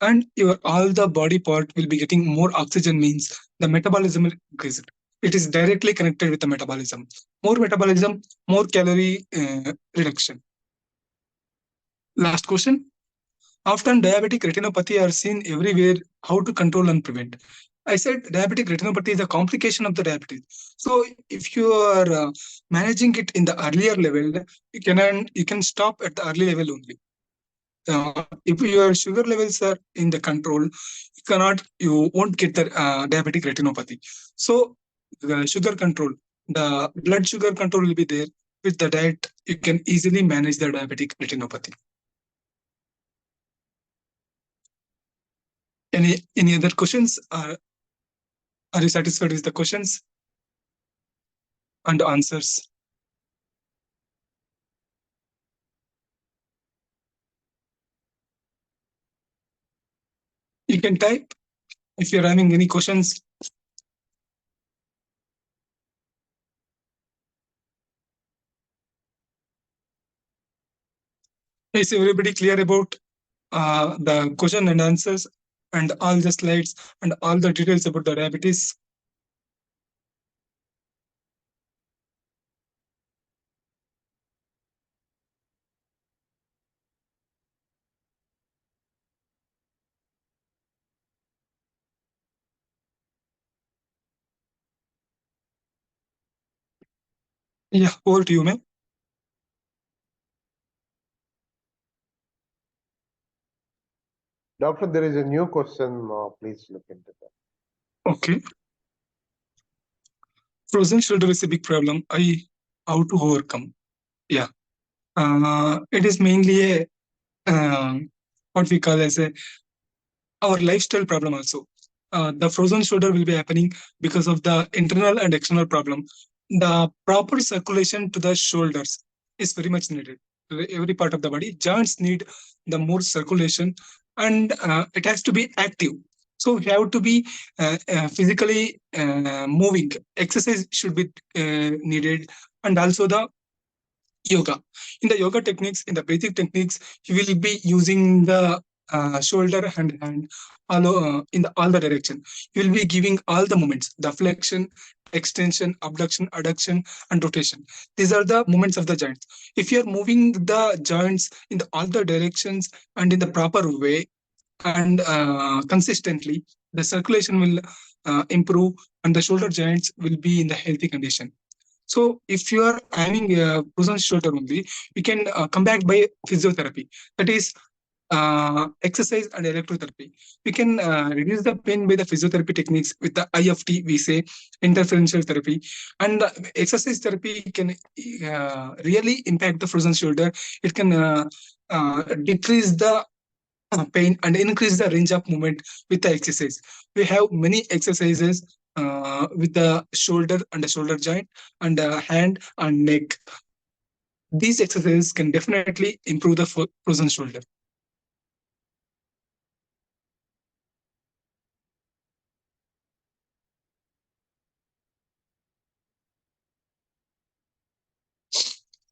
and your all the body part will be getting more oxygen, means the metabolism will increase. It is directly connected with the metabolism. More metabolism, more calorie reduction. Last question. Often diabetic retinopathy are seen everywhere. How to control and prevent? I said diabetic retinopathy is a complication of the diabetes. So if you are managing it in the earlier level, you can stop at the early level only. If your sugar levels are in the control, you won't get the diabetic retinopathy. So the sugar control, the blood sugar control will be there. With the diet, you can easily manage the diabetic retinopathy. Any other questions? Are you satisfied with the questions and answers? You can type if you're having any questions. Is everybody clear about the question and answers and all the slides and all the details about the diabetes? Yeah, over to you, ma'am. Doctor, there is a new question. Please look into that. Okay. Frozen shoulder is a big problem. How to overcome? Yeah. It is mainly a what we call as a our lifestyle problem also. The frozen shoulder will be happening because of the internal and external problem. The proper circulation to the shoulders is very much needed. Every part of the body, joints need the more circulation, and it has to be active. So we have to be physically moving. Exercise should be needed, and also the yoga. In the yoga techniques, in the basic techniques, you will be using the shoulder and hand in the all the direction. You will be giving all the movements: the flexion, extension, abduction, adduction, and rotation. These are the movements of the joints. If you are moving the joints in the all the directions and in the proper way and consistently, the circulation will improve and the shoulder joints will be in the healthy condition. So if you are having a frozen shoulder only, we can come back by physiotherapy. That is exercise and electrotherapy. We can reduce the pain by the physiotherapy techniques with the IFT, we say interferential therapy. And exercise therapy can really impact the frozen shoulder. It can decrease the pain and increase the range of movement with the exercise. We have many exercises with the shoulder and the shoulder joint and hand and neck. These exercises can definitely improve the frozen shoulder.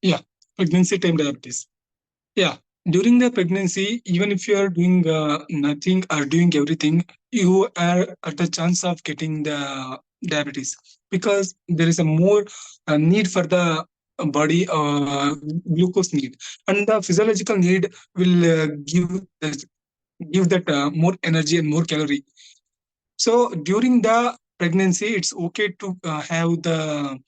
Yeah, pregnancy time diabetes. Yeah, during the pregnancy, even if you are doing nothing or doing everything, you are at the chance of getting the diabetes because there is a more need for the body glucose need, and the physiological need will give that more energy and more calorie. So during the pregnancy, it's okay to have the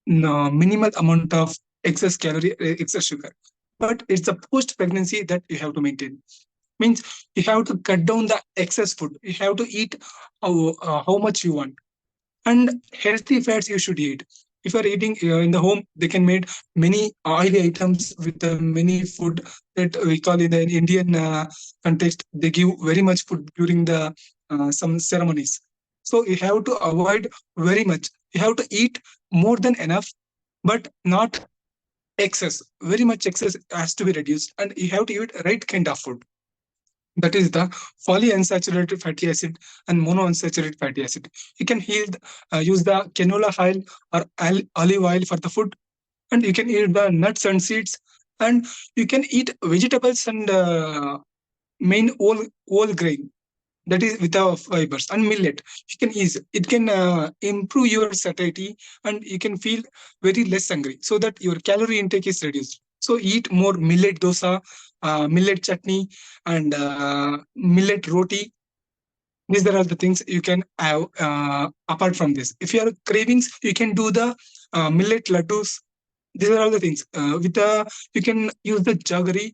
no, minimal amount of excess calorie, excess sugar. But it's the post pregnancy that you have to maintain. Means you have to cut down the excess food. You have to eat how much you want, and healthy fats you should eat. If you are eating in the home, they can make many oily items with many food that we call in the Indian context. They give very much food during the some ceremonies. So you have to avoid very much. You have to eat more than enough, but not excess. Very much excess has to be reduced, and you have to eat right kind of food. That is the polyunsaturated fatty acid and monounsaturated fatty acid. You can use the canola oil or olive oil for the food, and you can eat the nuts and seeds, and you can eat vegetables and main whole grain, that is without fibers, and millet. You can eat it, can improve your satiety, and you can feel very less hungry, so that your calorie intake is reduced. So eat more millet dosa, millet chutney, and millet roti. These are all the things you can have apart from this. If you have cravings, you can do the millet laddus. These are all the things with the you can use the jaggery,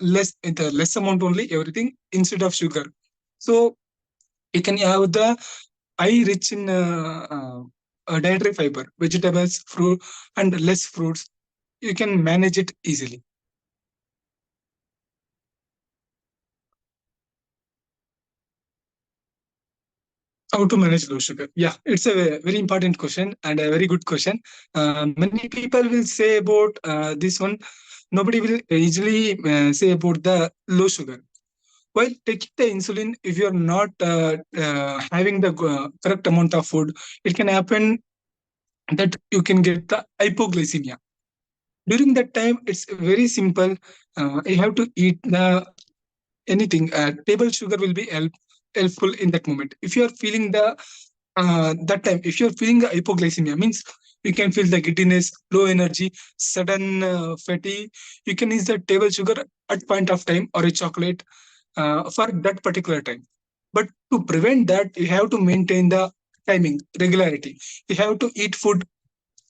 less in the less amount only everything instead of sugar. So you can have the high rich in dietary fiber, vegetables, fruit, and less fruits. You can manage it easily. How to manage low sugar? Yeah, it's a very important question and a very good question. Many people will say about this one. Nobody will easily say about the low sugar. While taking the insulin, if you are not having the correct amount of food, it can happen that you can get the hypoglycemia. During that time, it's very simple. You have to eat the anything. Table sugar will be helpful in that moment. If you are feeling the that time, if you're feeling the hypoglycemia, means you can feel the giddiness, low energy, sudden fatigue. You can use the table sugar at point of time or a chocolate for that particular time. But to prevent that, you have to maintain the timing, regularity. You have to eat food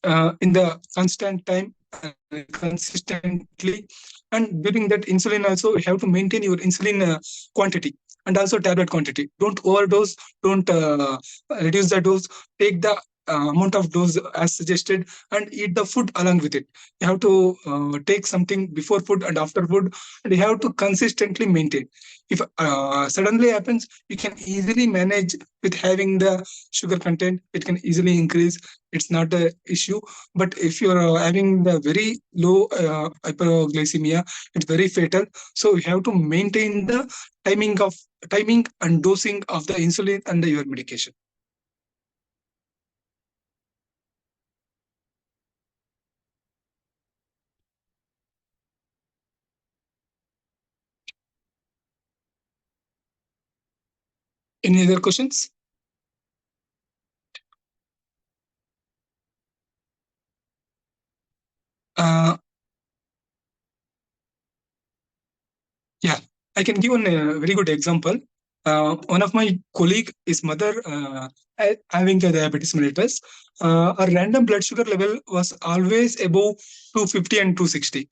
in the constant time consistently, and during that insulin also you have to maintain your insulin quantity and also tablet quantity. Don't overdose, don't reduce the dose. Take the amount of dose as suggested and eat the food along with it. You have to take something before food and after food, and you have to consistently maintain. If suddenly happens, you can easily manage with having the sugar content. It can easily increase. It's not a issue. But if you're having the very low hyperglycemia, it's very fatal. So you have to maintain the timing and dosing of the insulin and your medication. Any other questions? Uh, yeah, I can give a very good example. One of my colleague, his mother, having the diabetes mellitus, her random blood sugar level was always above 250 and 260.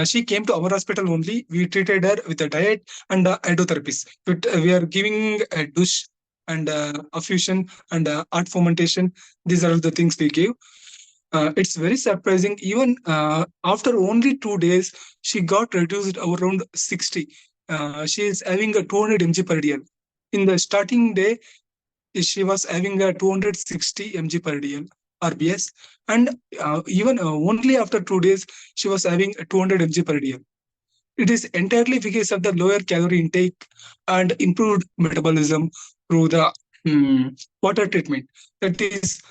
She came to our hospital only. We treated her with a diet and hydrotherapies. But we are giving a douche and affusion and art fermentation. These are the things we give. It's very surprising. Even after only 2 days, she got reduced around 60. She is having a 200 mg per dl. In the starting day, she was having a 260 mg per dl RBS, and even only after 2 days, she was having a 200 mg per dl. It is entirely because of the lower calorie intake and improved metabolism through the water treatment. That is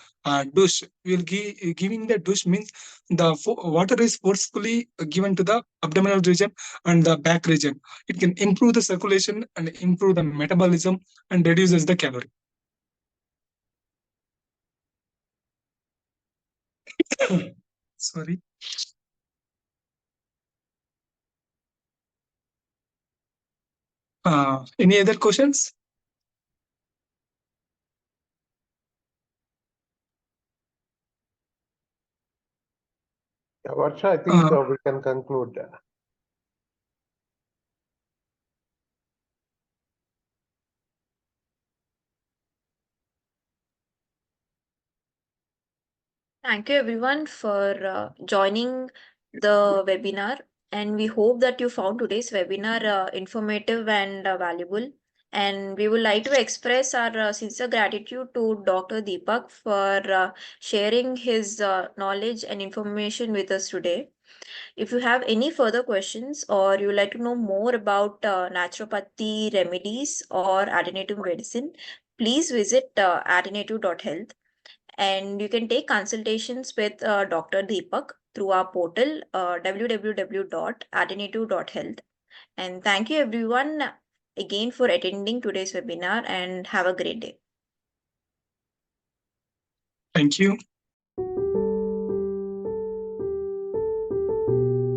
douche. Giving the douche means the water is forcefully given to the abdominal region and the back region. It can improve the circulation and improve the metabolism and reduces the calorie. Sorry. Any other questions? Yeah, Varsha, I think we can conclude. Thank you everyone for joining the webinar, and we hope that you found today's webinar informative and valuable. And we would like to express our sincere gratitude to Dr. Deepak for sharing his knowledge and information with us today. If you have any further questions or you would like to know more about naturopathy remedies or alternative medicine, please visit AlterNATIVE.HEALTH, and you can take consultations with Dr. Deepak through our portal www.alternative.health. And thank you everyone again for attending today's webinar, and have a great day. Thank you.